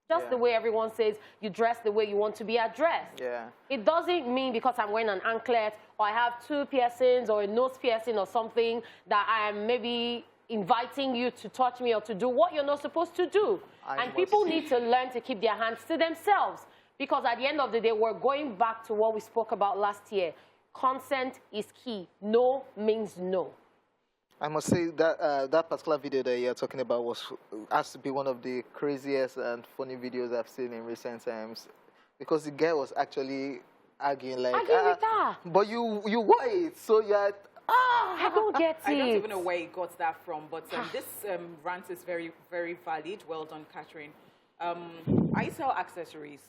Just the way everyone says you dress the way you want to be addressed. Yeah. It doesn't mean because I'm wearing an anklet or I have 2 piercings or a nose piercing or something that I am maybe inviting you to touch me or to do what you're not supposed to do. And people need to learn to keep their hands to themselves, because at the end of the day, we're going back to what we spoke about last year. Consent is key. No means no. I must say that that particular video that you're talking about has to be one of the craziest and funny videos I've seen in recent times, because the guy was actually arguing like, with her. but you wore it, so you're, I don't get it. I don't even know where he got that from, but this rant is very, very valid. Well done, Catherine. I sell accessories,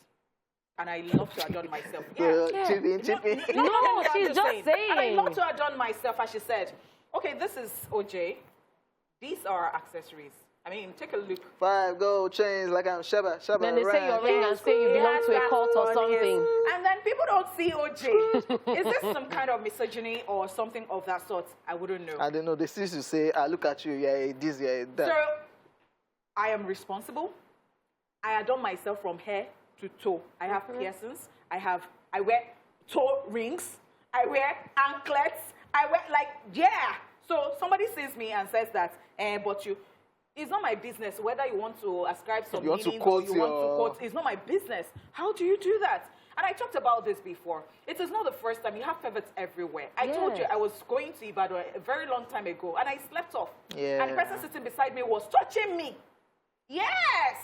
and I love to adorn myself. chipping. No, I'm she's just saying. And I love to adorn myself, as she said. Okay, this is OJ. These are accessories. I mean, take a look. 5 gold chains like I'm Shabba. Then they say your ring and say you belong to a cult or something. And then people don't see OJ. Is this some kind of misogyny or something of that sort? I wouldn't know. I don't know. They used to say, look at you, yeah, this, yeah, that. So, I am responsible. I adorn myself from hair to toe. I have piercings. I wear toe rings. I wear anklets. I wear, So somebody sees me and says that, but it's not my business whether you want to ascribe some meanings or you want to quote. It's not my business. How do you do that? And I talked about this before. It is not the first time. You have perverts everywhere. I told you I was going to Ibadan a very long time ago, and I slept off. Yeah. And the person sitting beside me was touching me. Yes!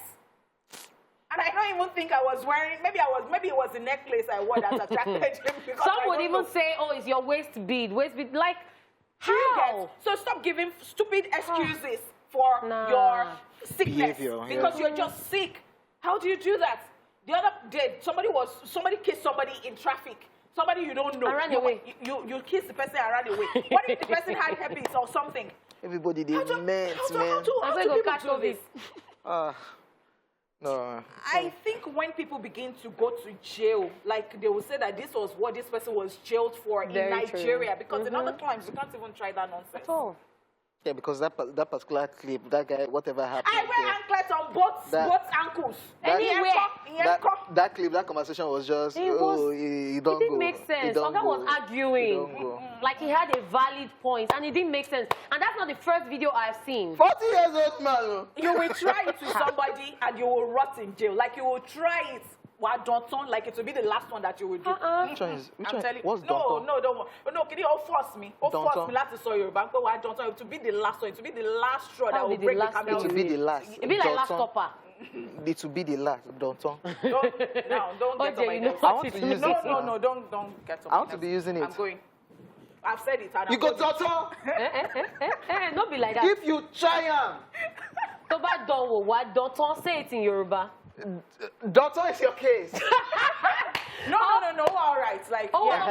And I don't even think I was wearing, maybe it was the necklace I wore that attracted him. Some would even say, oh, it's your waist bead. Like, how? So stop giving stupid excuses for your sickness. Behavior, because you're just sick. How do you do that? The other day, somebody kissed somebody in traffic. Somebody you don't know. And ran away. You kiss the person and ran away. What if the person had herpes or something? Everybody did man. How do people do this? No. I think when people begin to go to jail, like they will say that this was what this person was jailed for in Nigeria, because in other times you can't even try that nonsense. Oh. Yeah, because that particular clip, that guy, whatever happened. I wear anklets on both ankles. Anywhere. That clip, that conversation was just, he it didn't make sense. Oga was arguing. Like he had a valid point, and it didn't make sense. And that's not the first video I've seen. 40 years old man. You will try it to somebody, and you will rot in jail. Like you will try it. Like it will be the last one that you will do. Which one? What's don't. No, can you all force me? Force me to say Yoruba. It will be the last one. It will be the last straw that will break the camel's It will be the last. It will be like last stopper. It will be the last. Don't get on my nerves. I want to use it. No, don't get on my nerves. I want to be using it. I'm going. I've said it. You go Tonton. Don't be like that. If you try Don't say it in Yoruba. Doctor is your case. No, all right. Like, All right,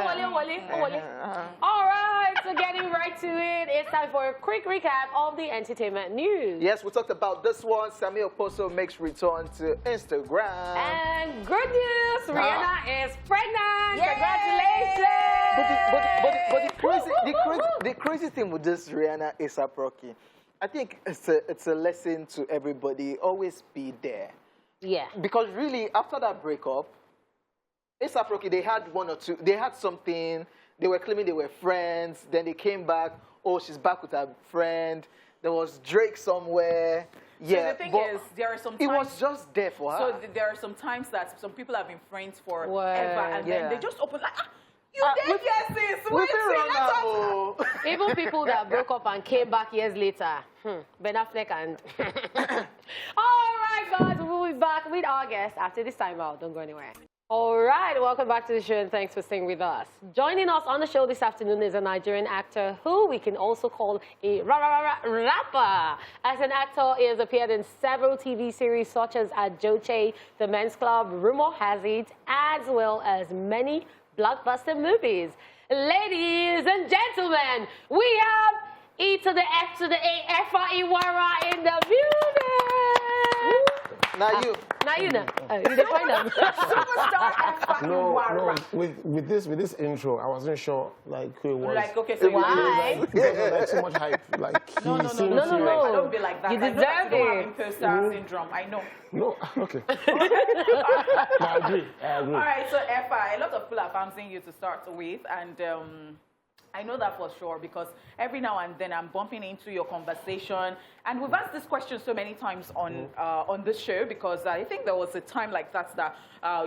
so getting right to it, it's time for a quick recap of the entertainment news. Yes, we talked about this one. Samuel Poso makes return to Instagram. And good news, Rihanna is pregnant. Yay! Congratulations. But the crazy thing with this Rihanna ASAP Rocky, I think it's a lesson to everybody. Always be there. Yeah. Because really, after that breakup, ASAP Rocky, they had something, they were claiming they were friends, then they came back, oh, she's back with her friend, there was Drake somewhere. Yeah, so the thing is, there are some times... It was just there for her. So there are some times that some people have been friends forever, and then they just open like, you did Even people that broke up and came back years later. Ben Affleck and... All right, guys, we'll be back with our guest after this time out. Don't go anywhere. All right, welcome back to the show, and thanks for staying with us. Joining us on the show this afternoon is a Nigerian actor who we can also call a rapper. As an actor, he has appeared in several TV series such as Ajoche, The Men's Club, Rumor Has It, as well as many blockbuster movies. Ladies and gentlemen, we have E to the F to the A, Efa Iwara in the building. Now you define them. Superstar Efa Iwara. With this intro, I wasn't sure like who it was. Like, okay, so why? Because of like too much hype. Like No. I don't be like that. You deserve I know it. have imposter syndrome. I know. No, okay. I agree. All right, so Effa, a lot of people are fancying you to start with, and I know that for sure because every now and then I'm bumping into your conversation, and we've asked this question so many times on this show because I think there was a time like that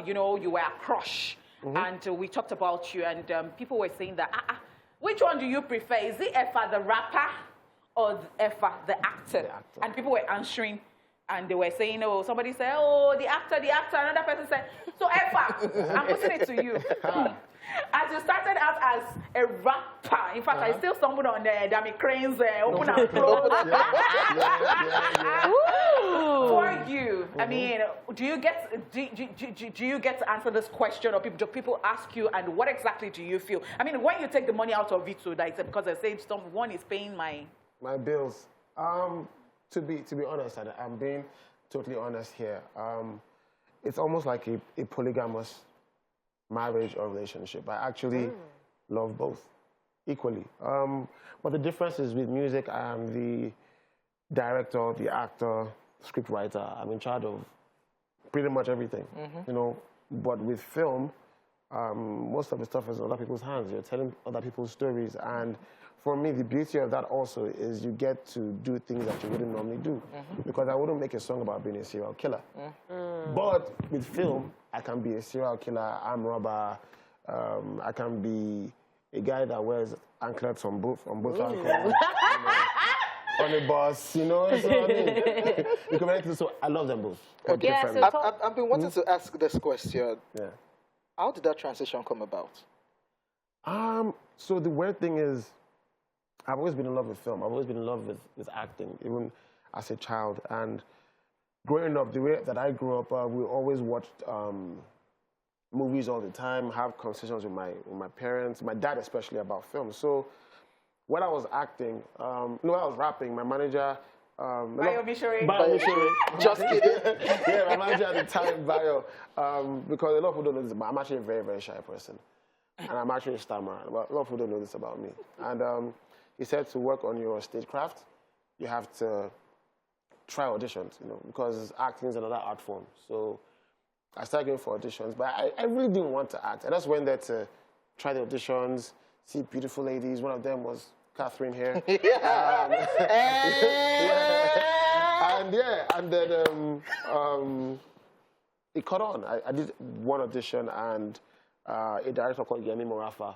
you know, you were a crush, and we talked about you, and people were saying that which one do you prefer? Is it Effa the rapper or Effa the actor? And people were answering. And they were saying, oh, somebody said, oh, the actor. Another person said, so Effa, I'm putting it to you. As you started out as a rapper, in fact, I still stumbled on the Dami Crane's open and close. For you, I mean, do you get to answer this question, or do people ask you, and what exactly do you feel? I mean, when you take the money out of it, so that because I say someone is paying my bills. To be honest, and I'm being totally honest here, it's almost like a polygamous marriage or relationship. I actually love both equally. But the difference is with music, I am the director, the actor, script writer. I'm in charge of pretty much everything, you know. But with film, most of the stuff is in other people's hands. You're telling other people's stories, and for me, the beauty of that also is you get to do things that you wouldn't normally do. Because I wouldn't make a song about being a serial killer. But with film, I can be a serial killer, armed robber, I can be a guy that wears anklets on both ankles. On a bus, you know, so I mean, It could be anything. So I love them both. Okay. Yeah, Differently. so I've been wanting to ask this question. Yeah. How did that transition come about? So the weird thing is, I've always been in love with film. I've always been in love with acting, even as a child. And growing up, the way that I grew up, we always watched movies all the time, have conversations with my parents, my dad especially, about film. So when I was acting, when I was rapping, my manager... Bio Missouri. Just kidding. Yeah, my manager at the time, Bio, because a lot of people don't know this, but I'm actually a very, very shy person. And I'm actually a stammerer. But a lot of people don't know this about me. And he said to work on your stagecraft, you have to try auditions, because acting is another art form. So I started going for auditions, but I really didn't want to act. I just went there to try the auditions, see beautiful ladies. One of them was Catherine here. And then it caught on. I did one audition, and a director called Yemi Morafa,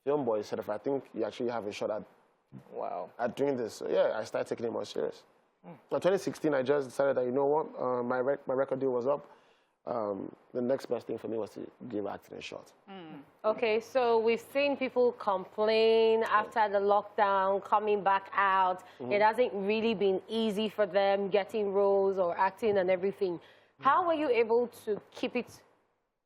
Film Boy, said, I think you actually have a shot at doing this. So yeah, I started taking it more serious. In 2016, I just decided that, you know what, my record deal was up. The next best thing for me was to give acting a shot. Okay, so we've seen people complain after the lockdown, coming back out. It hasn't really been easy for them getting roles or acting and everything. How were you able to keep it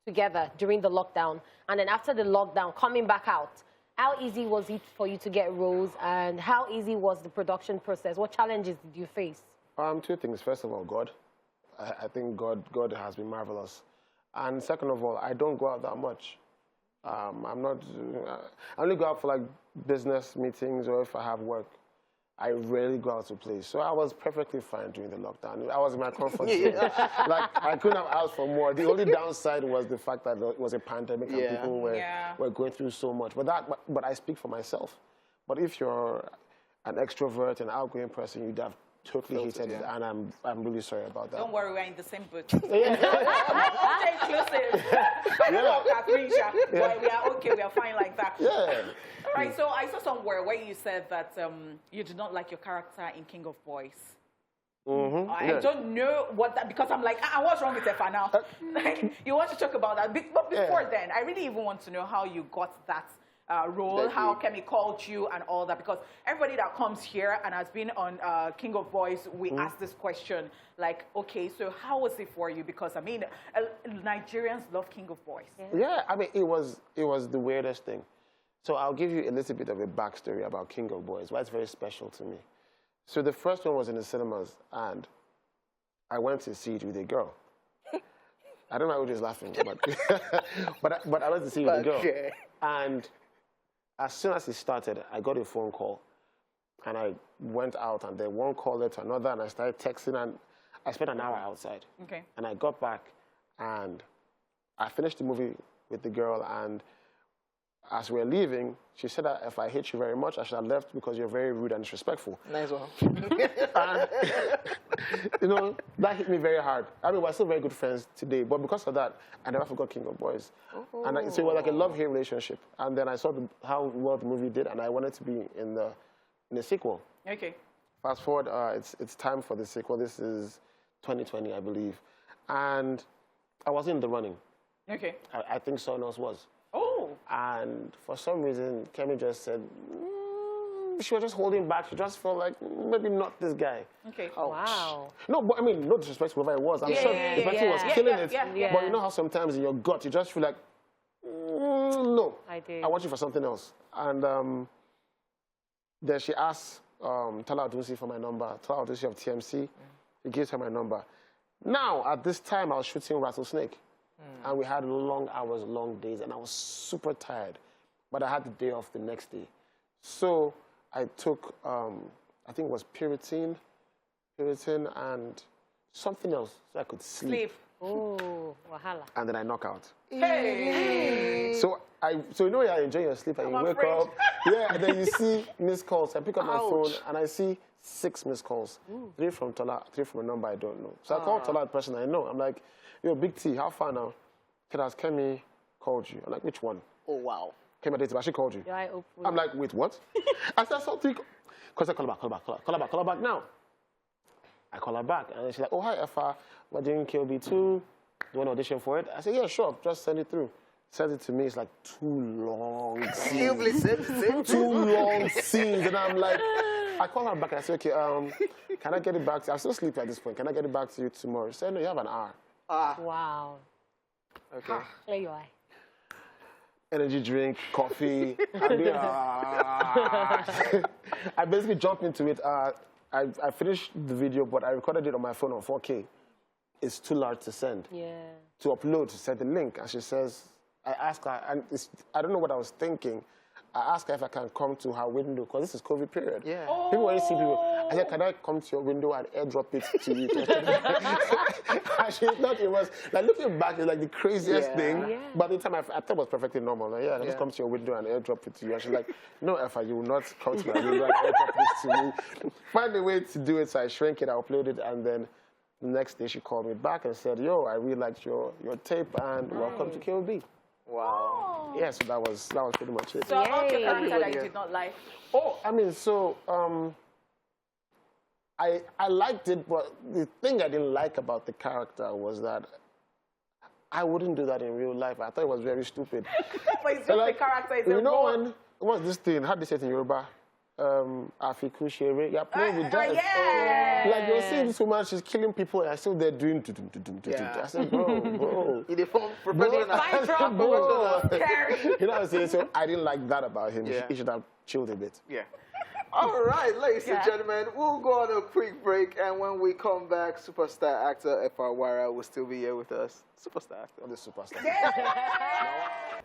together during the lockdown? And then after the lockdown, coming back out, how easy was it for you to get roles, and how easy was the production process? What challenges did you face? Two things. First of all, God. I think God has been marvelous. And second of all, I don't go out that much. I only go out for like business meetings, or if I have work. I rarely go out to play. So I was perfectly fine during the lockdown. I was in my comfort zone. Like, I couldn't have asked for more. The only downside was the fact that it was a pandemic and people were going through so much. But I speak for myself. But if you're an extrovert and outgoing person, you'd have totally hated it, and I'm really sorry about that. Don't worry, we're in the same boat. Not inclusive. I don't know Catherine, but we are okay, we are fine like that. Yeah. Right, so I saw somewhere where you said that you did not like your character in King of Boys. I don't know what that, because I'm like, what's wrong with Effa now? You want to talk about that? But before then, I really even want to know how you got that role, how Kemi called you and all that, because everybody that comes here and has been on King of Boys, we ask this question, like, okay, so how was it for you? Because, I mean, Nigerians love King of Boys. Yeah, I mean, it was the weirdest thing. So I'll give you a little bit of a backstory about King of Boys, why it's very special to me. So the first one was in the cinemas, and I went to see it with a girl. I don't know who is laughing, but I went to see it with a girl. And as soon as it started, I got a phone call, and I went out, and then one call led to another, and I started texting, and I spent an hour outside. Okay. And I got back, and I finished the movie with the girl, and as we were leaving, she said that if I hate you very much, I should have left because you're very rude and disrespectful. Nice one. And, you know, that hit me very hard. I mean, we're still very good friends today, but because of that, I never forgot King of Boys. And so it was like a love-hate relationship. And then I saw how well the movie did, and I wanted to be in the sequel. Okay. Fast forward, it's time for the sequel. This is 2020, I believe. And I wasn't in the running. Okay. I think someone else was. Oh. And for some reason, Kemi just said, she was just holding back. She just felt like, maybe not this guy. Okay. Oh, wow. No, but I mean, no disrespect to whoever it was. I'm sure the person was killing it. Yeah. But you know how sometimes in your gut, you just feel like, no. I do. I want you for something else. And then she asked Tala Adusi for my number. Tala Adusi of TMC. He gives her my number. Now, at this time, I was shooting Rattlesnake. And we had long hours, long days, and I was super tired. But I had the day off the next day. So I took, I think it was Puritan and something else so I could sleep. Oh, wahala. And then I knock out. Hey. So you know you're enjoying your sleep and you wake up. Yeah, and then you see missed calls. I pick up my phone and I see 6 missed calls. 3 from Tola, 3 from a number I don't know. So I call Tola, the person I know. I'm like, yo, Big T, how far now? He said, Kemi called you. I'm like, which one? Oh, wow. Kemi Adeti, but she called you. Yeah, I'm like, wait, what? I said, something. Because I call her back now. I call her back, and she's like, oh, hi, Effa. We're doing KOB 2. Do you want to audition for it? I said, yeah, sure. Just send it through. Sends it to me. It's like 2 long scenes. 2 long scenes. And I'm like, I call her back and I say, okay, can I get it back to you? I'm still sleeping at this point. Can I get it back to you tomorrow? She said, no, you have an hour. Wow. Okay. There you are. Energy drink, coffee. I basically jumped into it. I finished the video, but I recorded it on my phone on 4K. It's too large to send. Yeah. To upload, to send the link. And she says, I asked her, and I don't know what I was thinking. I asked her if I can come to her window, because this is COVID period. Yeah. People want to see people. I said, can I come to your window and airdrop it to you? And she thought it was, like, looking back, it's like the craziest thing. Yeah. But at the time, I thought it was perfectly normal. Like, yeah, I just come to your window and airdrop it to you. And she's like, no, Effa, you will not come to my window and airdrop this to me. Find a way to do it, so I shrank it, I uploaded it, and then the next day she called me back and said, yo, I really liked your tape, and welcome to KOB. Wow. Yeah, so that was pretty much it. So about your character that you did not like? Oh, I mean, so I liked it, but the thing I didn't like about the character was that I wouldn't do that in real life. I thought it was very stupid. But it's just Like, the character is you a know role. what's this thing? How do they say it in Yoruba? Afiku Shere. You're playing with death. Yeah. Like you're seeing this woman, she's killing people, and still they're doing. I said, bro. In the form professional. Find trouble. Bro. Scary. You know what I'm saying? So I didn't like that about him. Yeah. He should have chilled a bit. Yeah. All right, ladies and Yeah. gentlemen, we'll go on a quick break, and when we come back, superstar actor Efa Iwara will still be here with us. Superstar actor. The superstar.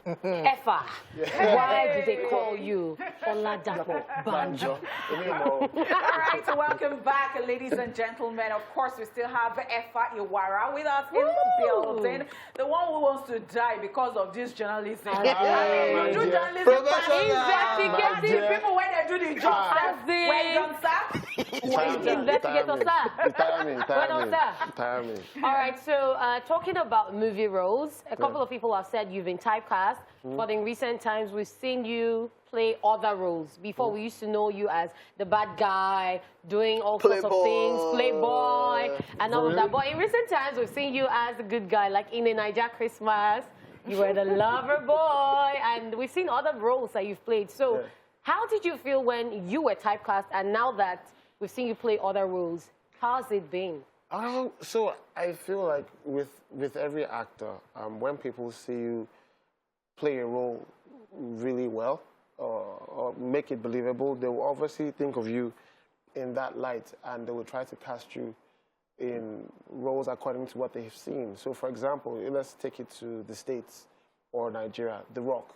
Effa, why do they call you Oladapo Banjo? All right, so welcome back, ladies and gentlemen. Of course, we still have Efa Iwara with us in the building. The one who wants to die because of this journalism. I mean, you do journalism. Investigative People when they do the job, when done, sir. Investigator, sir. Retire me. All right, so talking about movie roles, a couple of people have said you've been typecast, but in recent times we've seen you play other roles. Before we used to know you as the bad guy, doing all sorts of things, playboy, and all of that. But in recent times we've seen you as the good guy, like in a Niger Christmas, you were the lover boy, and we've seen other roles that you've played. So how did you feel when you were typecast, and now that we've seen you play other roles, how's it been? So I feel like with every actor, when people see you play a role really well or make it believable, they will obviously think of you in that light, and they will try to cast you in roles according to what they've seen. So, for example, let's take it to the States or Nigeria, The Rock.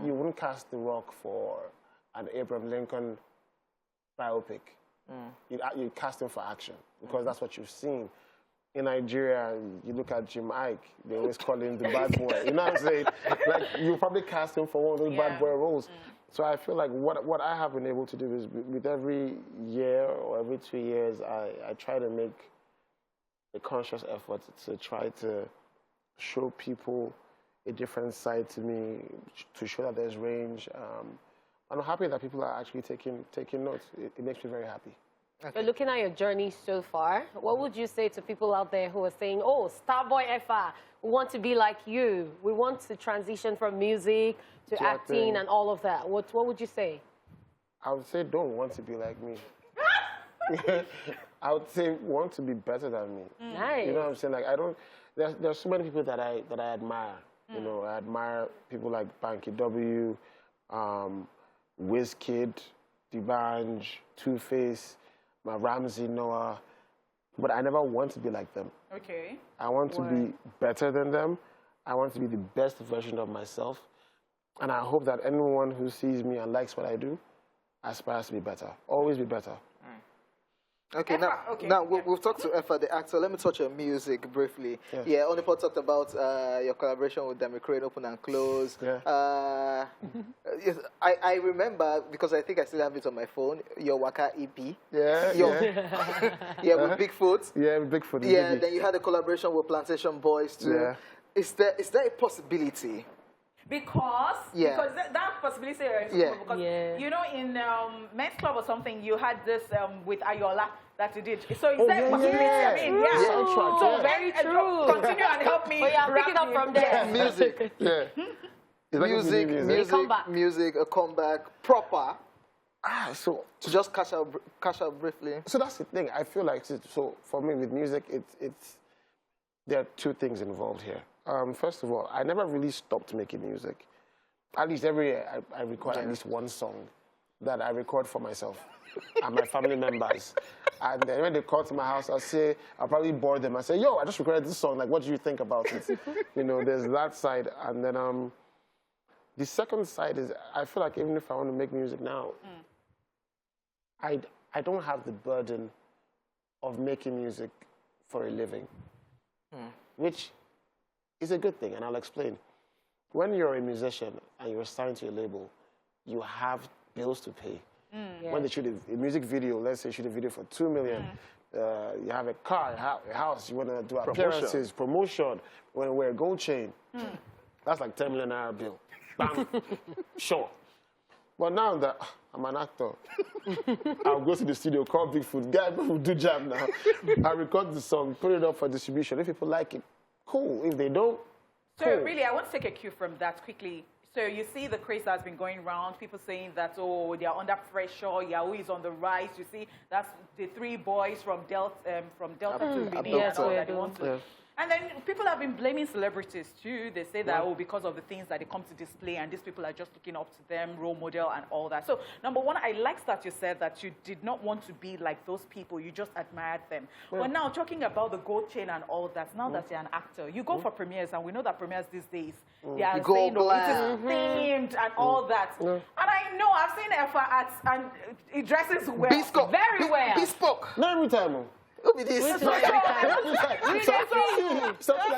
You wouldn't cast The Rock for an Abraham Lincoln biopic. You cast him for action because that's what you've seen. In Nigeria, you look at Jim Ike, they always call him the bad boy. You know what I'm saying? Like, you probably cast him for one of those bad boy roles. So I feel like what I have been able to do is with every year or every 2 years, I try to make a conscious effort to try to show people a different side to me, to show that there's range. I'm happy that people are actually taking notes. It makes me very happy. You're looking at your journey so far. What would you say to people out there who are saying, oh, Starboy Effa, we want to be like you. We want to transition from music to acting and all of that. What would you say? I would say don't want to be like me. I would say want to be better than me. Nice. You know what I'm saying? Like there's so many people that I admire. You know, I admire people like Banky W, Wizkid, D'banj, Two-Face, Ramsey Noah, but I never want to be like them. Okay. I want to be better than them. I want to be the best version of myself. And I hope that anyone who sees me and likes what I do aspires to be better. Always be better. Okay, Effa, now we've talked to Effa, the actor. Let me touch on music briefly. Yeah, Onipo talked about your collaboration with Demi Crane, Open and Close. Yeah. Yes, I remember, because I think I still have it on my phone, your Waka EP. Yeah, With Bigfoot. Yeah, with Bigfoot. Yeah, then you had a collaboration with Plantation Boys too. Yeah. Is there a possibility? Because that possibility is because you know in Men's Club or something you had this with Ayola that you did. So is that possibility? I mean, yeah. Soundtrack, So yeah. Very true. Continue and help me. But yeah, pick it up wrap from you. there. Music. Yeah. It's like Music, comeback. music, a comeback, proper. So To just cash out briefly. So that's the thing. I feel like, so for me with music, there are two things involved here. First of all, I never really stopped making music. At least every year, I record at least one song that I record for myself and my family members. And then when they call to my house, I'll probably bore them. I say, yo, I just recorded this song. Like, what do you think about it? You know, there's that side. And then the second side is, I feel like even if I want to make music now, I don't have the burden of making music for a living, which is a good thing, and I'll explain. When you're a musician and you're signed to a label, you have bills to pay. When they shoot a music video, let's say shoot a video for 2 million, you have a car, a house, you want to do appearances, promotion, you want to wear a gold chain. That's like 10 million naira bill. Bam. Sure. But now that I'm an actor, I'll go to the studio, call Bigfoot, guy, we'll do jam now. I record the song, put it up for distribution. If people like it, cool. If they don't, So cool. really, I want to take a cue from that quickly. So you see the craze that's been going around, people saying that, oh, they are under pressure, Yahoo is on the rise. You see, that's the 3 boys from Delta to Benin and all that they want to. Yeah. And then people have been blaming celebrities too. They say that, oh, because of the things that they come to display, and these people are just looking up to them, role model and all that. So, number one, I liked that you said that you did not want to be like those people. You just admired them. But now, talking about the gold chain and all that, now that you're an actor, you go for premieres, and we know that premieres these days, they are go saying, oh, it glam. is themed and all that. And I know, I've seen Effa at, and he dresses well. Bespoke. Very well. Bespoke. Not every time. Who be this? Something like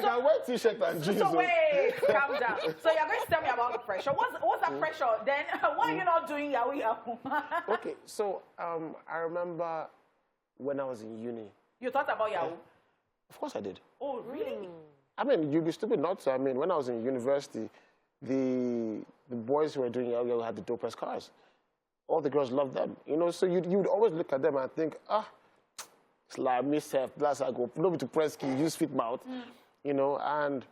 a white t-shirt and jeans. So wait, calm down. So you're going to tell me about the pressure. What's that pressure? Then why are you not doing Yahoo? Okay, so I remember when I was in uni. You thought about Yahoo? Of course I did. Oh, really? I mean, you'd be stupid not to. I mean, when I was in university, the boys who were doing Yahoo had the dopest cars. All the girls loved them, you know. So you'd always look at them and think, it's like myself, that's I go, nobody to press key, use fit mouth, you know. And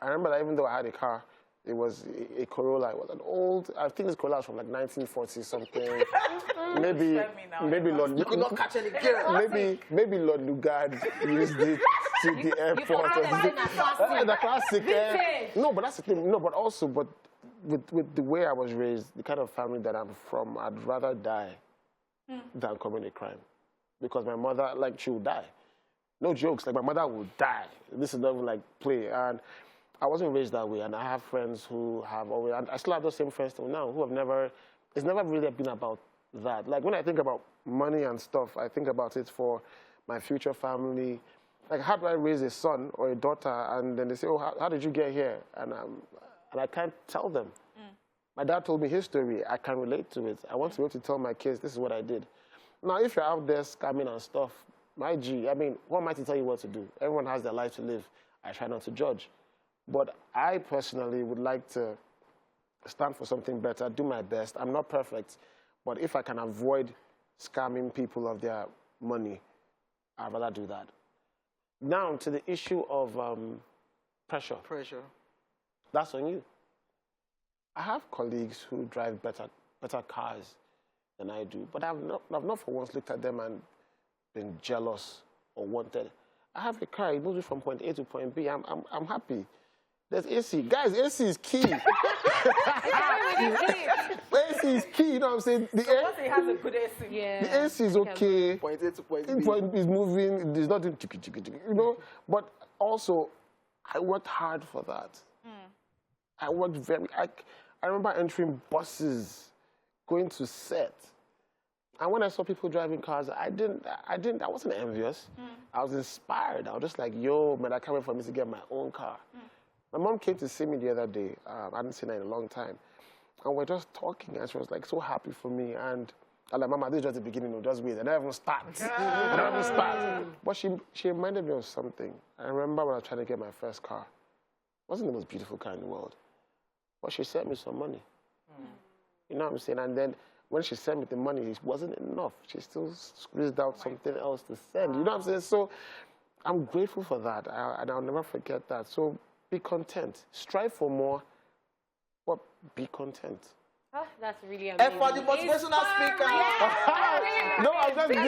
I remember that even though I had a car, it was a Corolla. It was an old, I think this Corolla was from like 1940 something. maybe Lord, You could not catch any girl. maybe Lord Lugard used it to the airport. The classic. No, but that's the thing. No, but also, but with the way I was raised, the kind of family that I'm from, I'd rather die than commit a crime. Because my mother, like, she would die. No jokes, like, my mother would die. This is not even, like, play. And I wasn't raised that way. And I have friends who have always, and I still have those same friends till now, who have never, it's never really been about that. Like, when I think about money and stuff, I think about it for my future family. Like, how do I raise a son or a daughter? And then they say, oh, how did you get here? And I can't tell them. My dad told me his story. I can relate to it. I want to be able to tell my kids, this is what I did. Now, if you're out there scamming and stuff, my G, I mean, what am I to tell you what to do? Everyone has their life to live. I try not to judge. But I personally would like to stand for something better, do my best. I'm not perfect, but if I can avoid scamming people of their money, I'd rather do that. Now, to the issue of pressure. Pressure. That's on you. I have colleagues who drive better cars than I do, but I've not for once looked at them and been jealous or wanted. I have a car, it moves me from point A to point B. I'm happy. There's AC. Guys, AC is key. AC is key, you know what I'm saying? The Once it has a good AC. Yeah. the AC is okay. Point A to point B. Point is moving, it's not doing you know? But also, I worked hard for that. I worked I remember entering buses, going to set. And when I saw people driving cars, I wasn't envious. I was inspired. I was just like, yo, man, I can't wait for me to get my own car. My mom came to see me the other day. I hadn't seen her in a long time. And we're just talking, and she was like so happy for me. And I'm like, Mama, this is just the beginning. We'll just wait. I never even start. I never even start. But she reminded me of something. I remember when I was trying to get my first car. It wasn't the most beautiful car in the world. But she sent me some money. You know what I'm saying? And then when she sent me the money, it wasn't enough. She still squeezed out something else to send. You know what I'm saying? So I'm grateful for that, and I'll never forget that. So be content. Strive for more, but be content. Oh, that's really amazing. Effa, the motivational speaker. No, I'm just being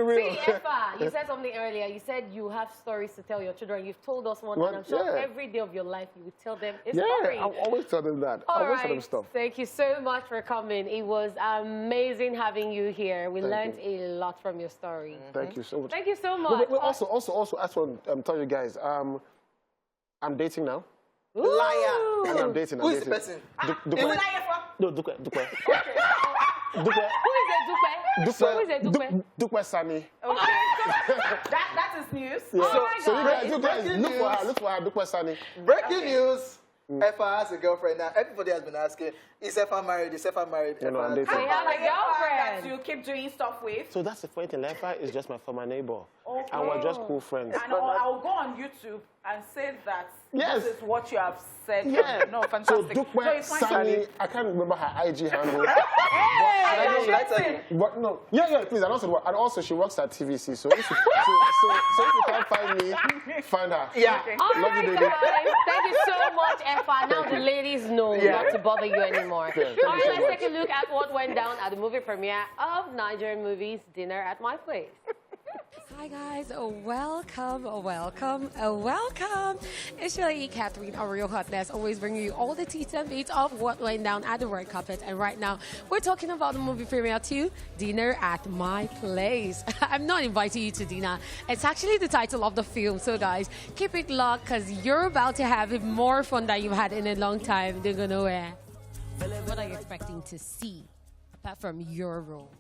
real. See, Effa, you said something earlier. You said you have stories to tell your children. You've told us one, and I'm sure every day of your life you would tell them a story. Yeah, I always tell them that. All I always right. tell them stuff. Thank you so much for coming. It was amazing having you here. We learned a lot from your story. Thank you so much. Thank you so much. Wait, also, I just want to tell you guys, I'm dating now. Ooh. Liar. I'm dating. Who is the person? No, Dukwe. Dukwe. Who is it, Dukwe? Dukwe Sani. Okay. that is news. Yeah. Oh So my you guys look for her, Dukwe Sani. Breaking news. Effa has a girlfriend now. Everybody has been asking, is Effa married? Is Effa married? You know, I'm dating. I have a That girlfriend. you keep doing stuff with. So that's the funny thing. Effa is just my former neighbor. Okay. And we're just cool friends. And I'll go on YouTube and say that Yes. this is what you have said. Yeah. No, So fantastic. Dukwe it's fine. Sani, I can't remember her IG handle. Should I tell you? But no, yeah, please. And also she works at TVC. So if you can't find me, find her. Yeah. All Love you, right, baby. guys. Thank you so much, Effa. Now the ladies know not to bother you anymore. Yeah, thank All you right, so let's take a look at what went down at the movie premiere of Nigerian movies Dinner at My Place. Hi guys, welcome. It's your Catherine, a real hotness, always bringing you all the tea and beats of what went down at the red carpet. And right now, we're talking about the movie premiere to Dinner at My Place. I'm not inviting you to dinner. It's actually the title of the film. So guys, keep it locked because you're about to have more fun than you've had in a long time. Don't go nowhere. What are you expecting to see apart from your role?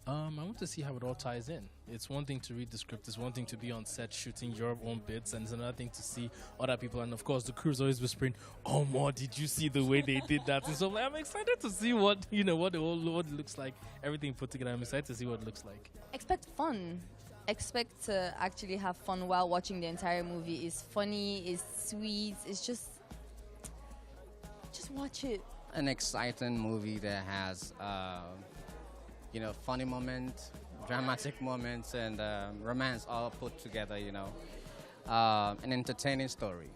I want to see how it all ties in. It's one thing to read the script, it's one thing to be on set shooting your own bits, and it's another thing to see other people. And of course, the crew's always whispering, "Oh, more! Did you see the way they did that?" And so I'm excited to see what it looks like. Everything put together. I'm excited to see what it looks like. Expect fun. Expect to actually have fun while watching the entire movie. It's funny, it's sweet, it's just watch it. An exciting movie that has funny moments, dramatic moments, and romance all put together, an entertaining story,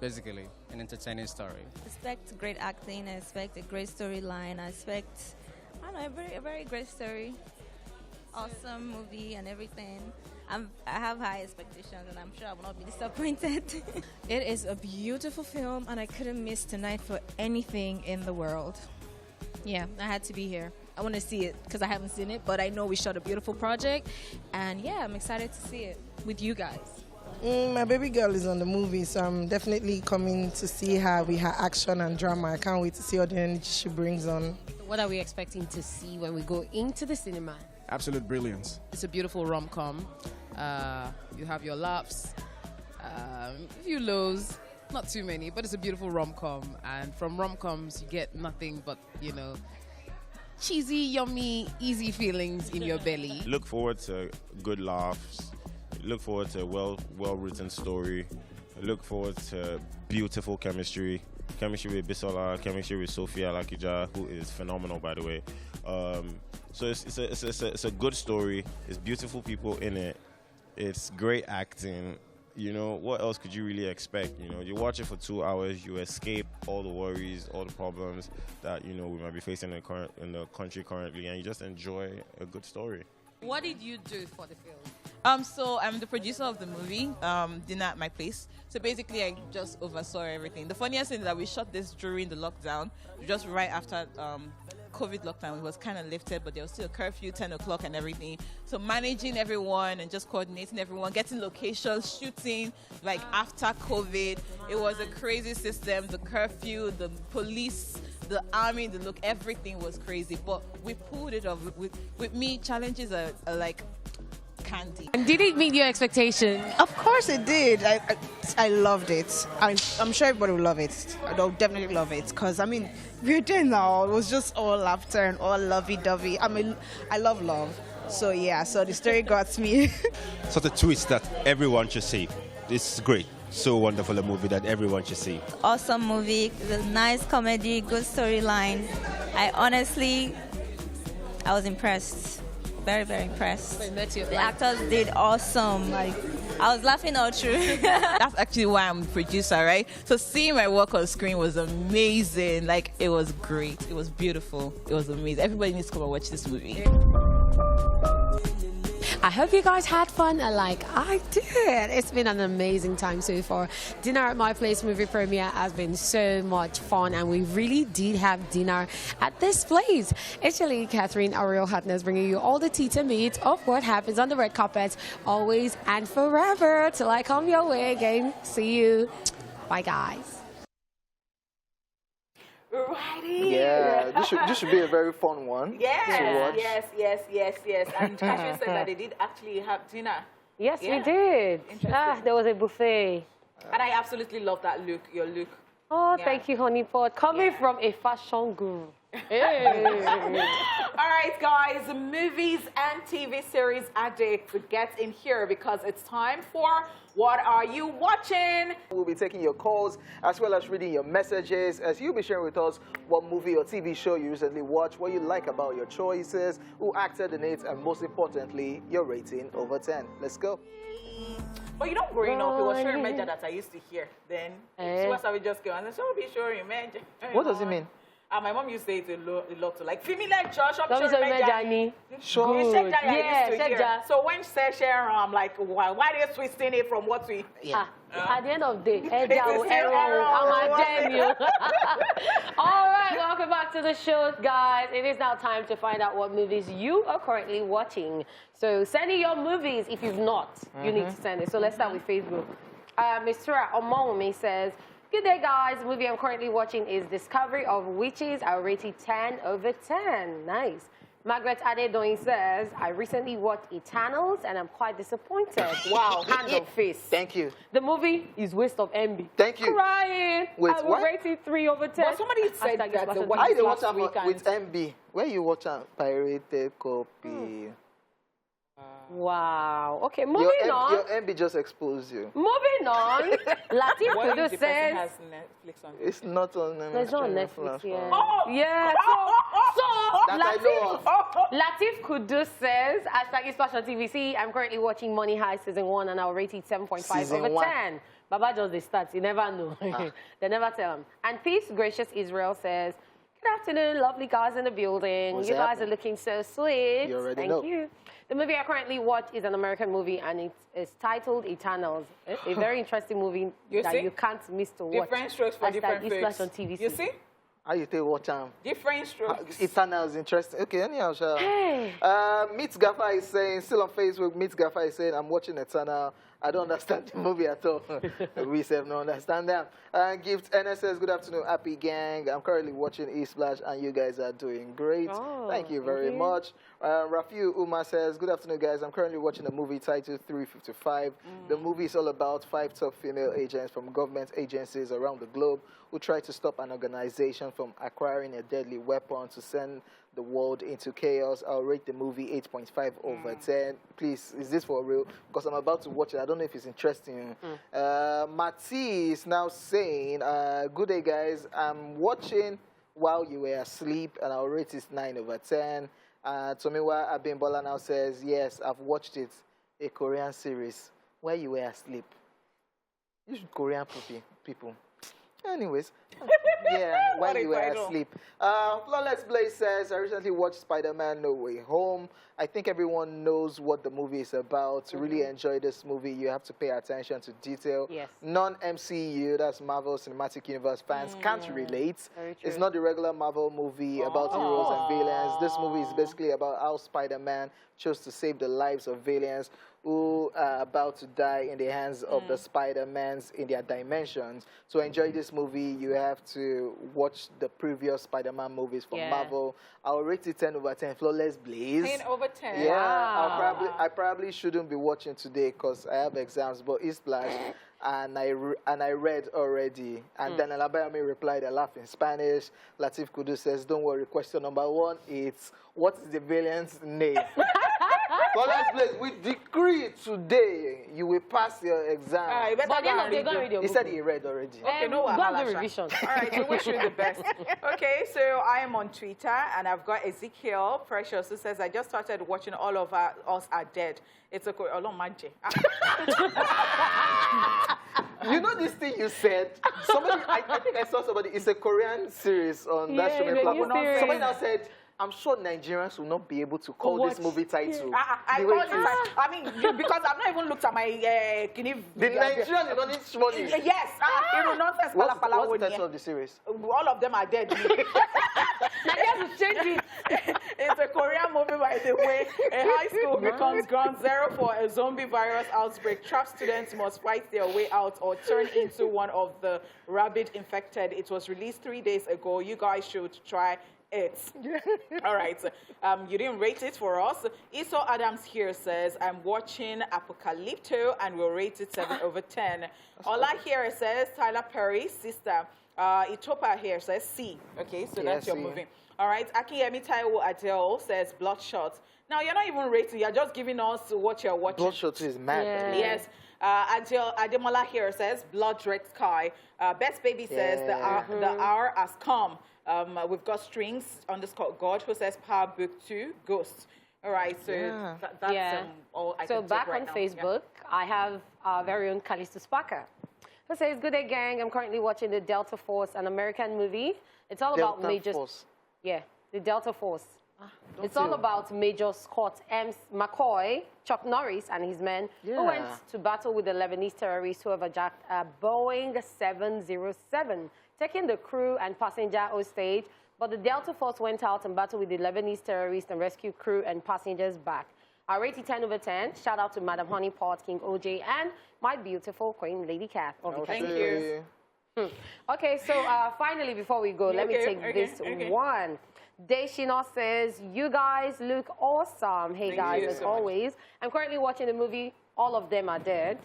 basically, an entertaining story. Expect great acting, I expect a great storyline, I expect, a very great story, awesome movie and everything. I have high expectations and I'm sure I will not be disappointed. It is a beautiful film and I couldn't miss tonight for anything in the world. Yeah, I had to be here. I want to see it because I haven't seen it, but I know we shot a beautiful project, and yeah, I'm excited to see it with you guys. My baby girl is on the movie, so I'm definitely coming to see her with her action and drama. I can't wait to see all the energy she brings on. What are we expecting to see when we go into the cinema? Absolute brilliance. It's a beautiful rom-com. You have your laughs, a few lows, not too many, but it's a beautiful rom-com. And from rom-coms, you get nothing but, cheesy, yummy, easy feelings in your belly. Look forward to good laughs. Look forward to a well-written story. Look forward to beautiful chemistry. Chemistry with Bisola, chemistry with Sophia Lakija, who is phenomenal, by the way. So it's a good story. It's beautiful people in it. It's great acting. What else could you really expect? You watch it for 2 hours, you escape all the worries, all the problems that, we might be facing in the country currently, and you just enjoy a good story. What did you do for the film? So I'm the producer of the movie, Dinner at My Place. So basically, I just oversaw everything. The funniest thing is that we shot this during the lockdown, just right after COVID lockdown. It was kind of lifted, but there was still a curfew, 10 o'clock and everything. So managing everyone and just coordinating everyone, getting locations, shooting, like after COVID. It was a crazy system. The curfew, the police, the army, the look, everything was crazy. But we pulled it off. With me, challenges are like candy. And did it meet your expectation? Of course it did. I loved it. I'm sure everybody will love it. They'll definitely love it because, we're there now. It was just all laughter and all lovey-dovey. I love love. So yeah, so the story got me. Sort of twist that everyone should see. This is great. So wonderful a movie that everyone should see. Awesome movie, nice comedy, good storyline. I honestly I was impressed. Very, very impressed. So you met your The actors did awesome. Like, I was laughing all through. That's actually why I'm a producer, right? So seeing my work on screen was amazing. Like, it was great. It was beautiful. It was amazing. Everybody needs to come and watch this movie. I hope you guys had fun like I did. It's been an amazing time so far. Dinner at My Place movie premiere has been so much fun, and we really did have dinner at this place. It's your lady Catherine Ariel Hartness bringing you all the tea to meet of what happens on the red carpet, always and forever. Till I come your way again. See you. Bye, guys. Righty. Yeah, this should be a very fun one to watch. Yes. And Catherine said that they did actually have dinner. Yes, we did. There was a buffet. And I absolutely love that look, your look. Oh, thank you, honey pot. Coming from a fashion guru. Hey. All right, guys, movies and TV series addict, get in here because it's time for What Are You Watching? We'll be taking your calls as well as reading your messages as you'll be sharing with us what movie or TV show you recently watched, what you like about your choices, who acted in it, and most importantly, your rating over 10. Let's go. But you know, growing up, it was Sure Major that I used to hear. Then, so I would just go, and then, so be Sure Major. What does it mean? My mom used to say it a lot to like, Fimi like Josh, I'm Sure Major. Sure. Yeah, so when say share, I'm like, why are they twisting it from what we... Yeah. At the end of the day, I'm damn you. All right, welcome back to the show, guys. It is now time to find out what movies you are currently watching. So send in your movies. If you've not, you need to send it. So let's start with Facebook. Mr. Omomi says, good day, guys. The movie I'm currently watching is Discovery of Witches. I rated 10 over 10. Nice. Margaret Adedoyin says, I recently watched Eternals and I'm quite disappointed. Wow, hand on face. Thank you. The movie is waste of MB. Thank you. Crying. Wait, I will what? rate it 3 over 10. But somebody said that Why you watch out with MB? Where you watch a pirated copy? Wow. Okay, moving on. Your MB just exposed you. Moving on. Latif What Kudu if the person says... has Netflix on? It's not on Netflix. It's not on Netflix, yeah. Oh! Yeah, Latif Kudu says, hashtag Esplash on TVC, I'm currently watching Money Heist Season 1 and I'll rate it 7.5 over 10. Baba just the stats, you never know. They never tell him. And Peace Gracious Israel says, good afternoon, lovely guys in the building. What's you guys happening? are looking so sweet. You already Thank know. you. The movie I currently watch is an American movie and it is titled Eternals. A very interesting movie that you can't miss to watch. Different strokes for different Esplash folks. on TVC. You see? How you take watch them? Different strokes. Eternals interesting. Okay, anyhow, sure. Hey. Meet Gaffa is saying, still on Facebook, Meet Gaffa is saying, I'm watching Eternal. I don't understand the movie at all. We say no understand them. Gift NSS, good afternoon, happy gang. I'm currently watching Esplash and you guys are doing great. Oh, thank you very much. Rafiu Uma says, good afternoon, guys. I'm currently watching a movie titled 355. The movie is all about 5 top female agents from government agencies around the globe who try to stop an organization from acquiring a deadly weapon to send the world into chaos. I'll rate the movie 8.5 over 10. Please, is this for real? Because I'm about to watch it. I don't know if it's interesting. Mati is now saying, good day, guys. I'm watching while you were asleep, and I'll rate it 9 over 10. Tomiwa Abimbola now says, yes, I've watched it, a Korean series, where you were asleep. You should Korean people. Anyways, yeah, while you were asleep. Flawless Blaze says, I recently watched Spider-Man No Way Home. I think everyone knows what the movie is about. To really enjoy this movie, you have to pay attention to detail. Yes. Non-MCU, that's Marvel Cinematic Universe fans, can't relate. It's not the regular Marvel movie about heroes and villains. This movie is basically about how Spider-Man chose to save the lives of villains who are about to die in the hands of the Spider-Mans in their dimensions. To enjoy this movie, you have to watch the previous Spider-Man movies from Marvel. I'll rate it 10 over 10. Flawless Blaze. 10 over 10. Yeah, Wow. I probably shouldn't be watching today because I have exams, but Esplash, and I read already. And then Alabayami replied, I laugh in Spanish. Latif Kudu says, don't worry, question number 1, it's what is the villain's name? But let's play. We decree today you will pass your exam. You better But go and they're going to read your He book. said he read already. Okay, no go and wahala, do Sha. revision. All right, we wish you the best. Okay, so I am on Twitter, and I've got Ezekiel Precious who says, I just started watching All of Us Are Dead. It's a You know this thing you said? Somebody, I think I saw somebody, it's a Korean series on that streaming platform. Somebody now said, I'm sure Nigerians will not be able to call this movie title. I the way called it is. it. I mean, because I've not even looked at my The Nigerian is not this money. Yes, nonsense. What's the title of the series? All of them are dead. Nigerians will change it. It's a Korean movie, by the way. A high school becomes ground zero for a zombie virus outbreak. Trapped students must fight their way out or turn into one of the rabid infected. It was released 3 days ago. You guys should try it. All right. You didn't rate it for us. Esau Adams here says, I'm watching Apocalypto and we'll rate it 7 over 10. Ola here says, Tyler Perry, sister. Itopa here says C. Okay, so that's your movie. All right. Akiyemi Taiwo Adele says Bloodshot. Now, you're not even rating. You're just giving us what you're watching. Bloodshot is mad. Yeah. Yes. Ademola here says Blood Red Sky. Best Baby says the hour has come. We've got Strings _God who says Power Book 2 Ghost. All right, so that's all I can take back right on now. Facebook, I have our very own Callisto Sparker, who says, good day, gang. I'm currently watching the Delta Force, an American movie. It's all about Major... Yeah, the Delta Force. It's all about Major Scott M. McCoy, Chuck Norris, and his men who went to battle with the Lebanese terrorists who have hijacked a Boeing 707, taking the crew and passenger hostage. But the Delta Force went out and battled with the Lebanese terrorists and rescued crew and passengers back. I rate it 10 over 10. Shout out to Madam Honeypot, King OJ, and my beautiful Queen Lady Cat. Thank you. Okay, so finally, before we go, let me take this one. Deshino says, you guys look awesome. Hey, guys, as always. I'm currently watching the movie All of Them Are Dead.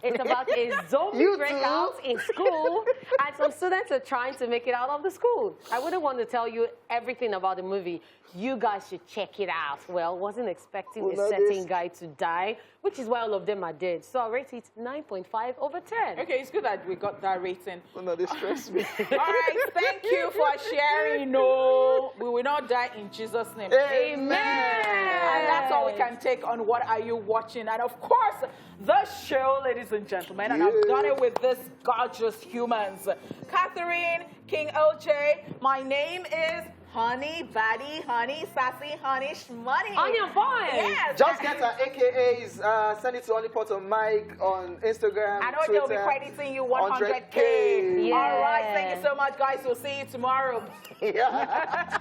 It's about a zombie breakout in school, and some students are trying to make it out of the school. I wouldn't want to tell you everything about the movie. You guys should check it out. Well, wasn't expecting a certain guy to die, which is why All of Them Are Dead. So I rate it 9.5 over 10. Okay, it's good that we got that rating. Oh, no, they stress me. All right, thank you for sharing. No, we will not die in Jesus' name. Amen. And that's all we can take on What Are You Watching? And of course, the show, ladies and gentlemen, and I've done it with these gorgeous humans. Catherine, King OJ, my name is Honey, Baddie, Honey, Sassy, Honey, Shmoney. Onion Boy. Yes. Just get our AKAs, send it to Honeypot on Mike on Instagram, I know Twitter. they'll be crediting you 100K. Yeah. All right, thank you so much, guys. We'll see you tomorrow. Yeah.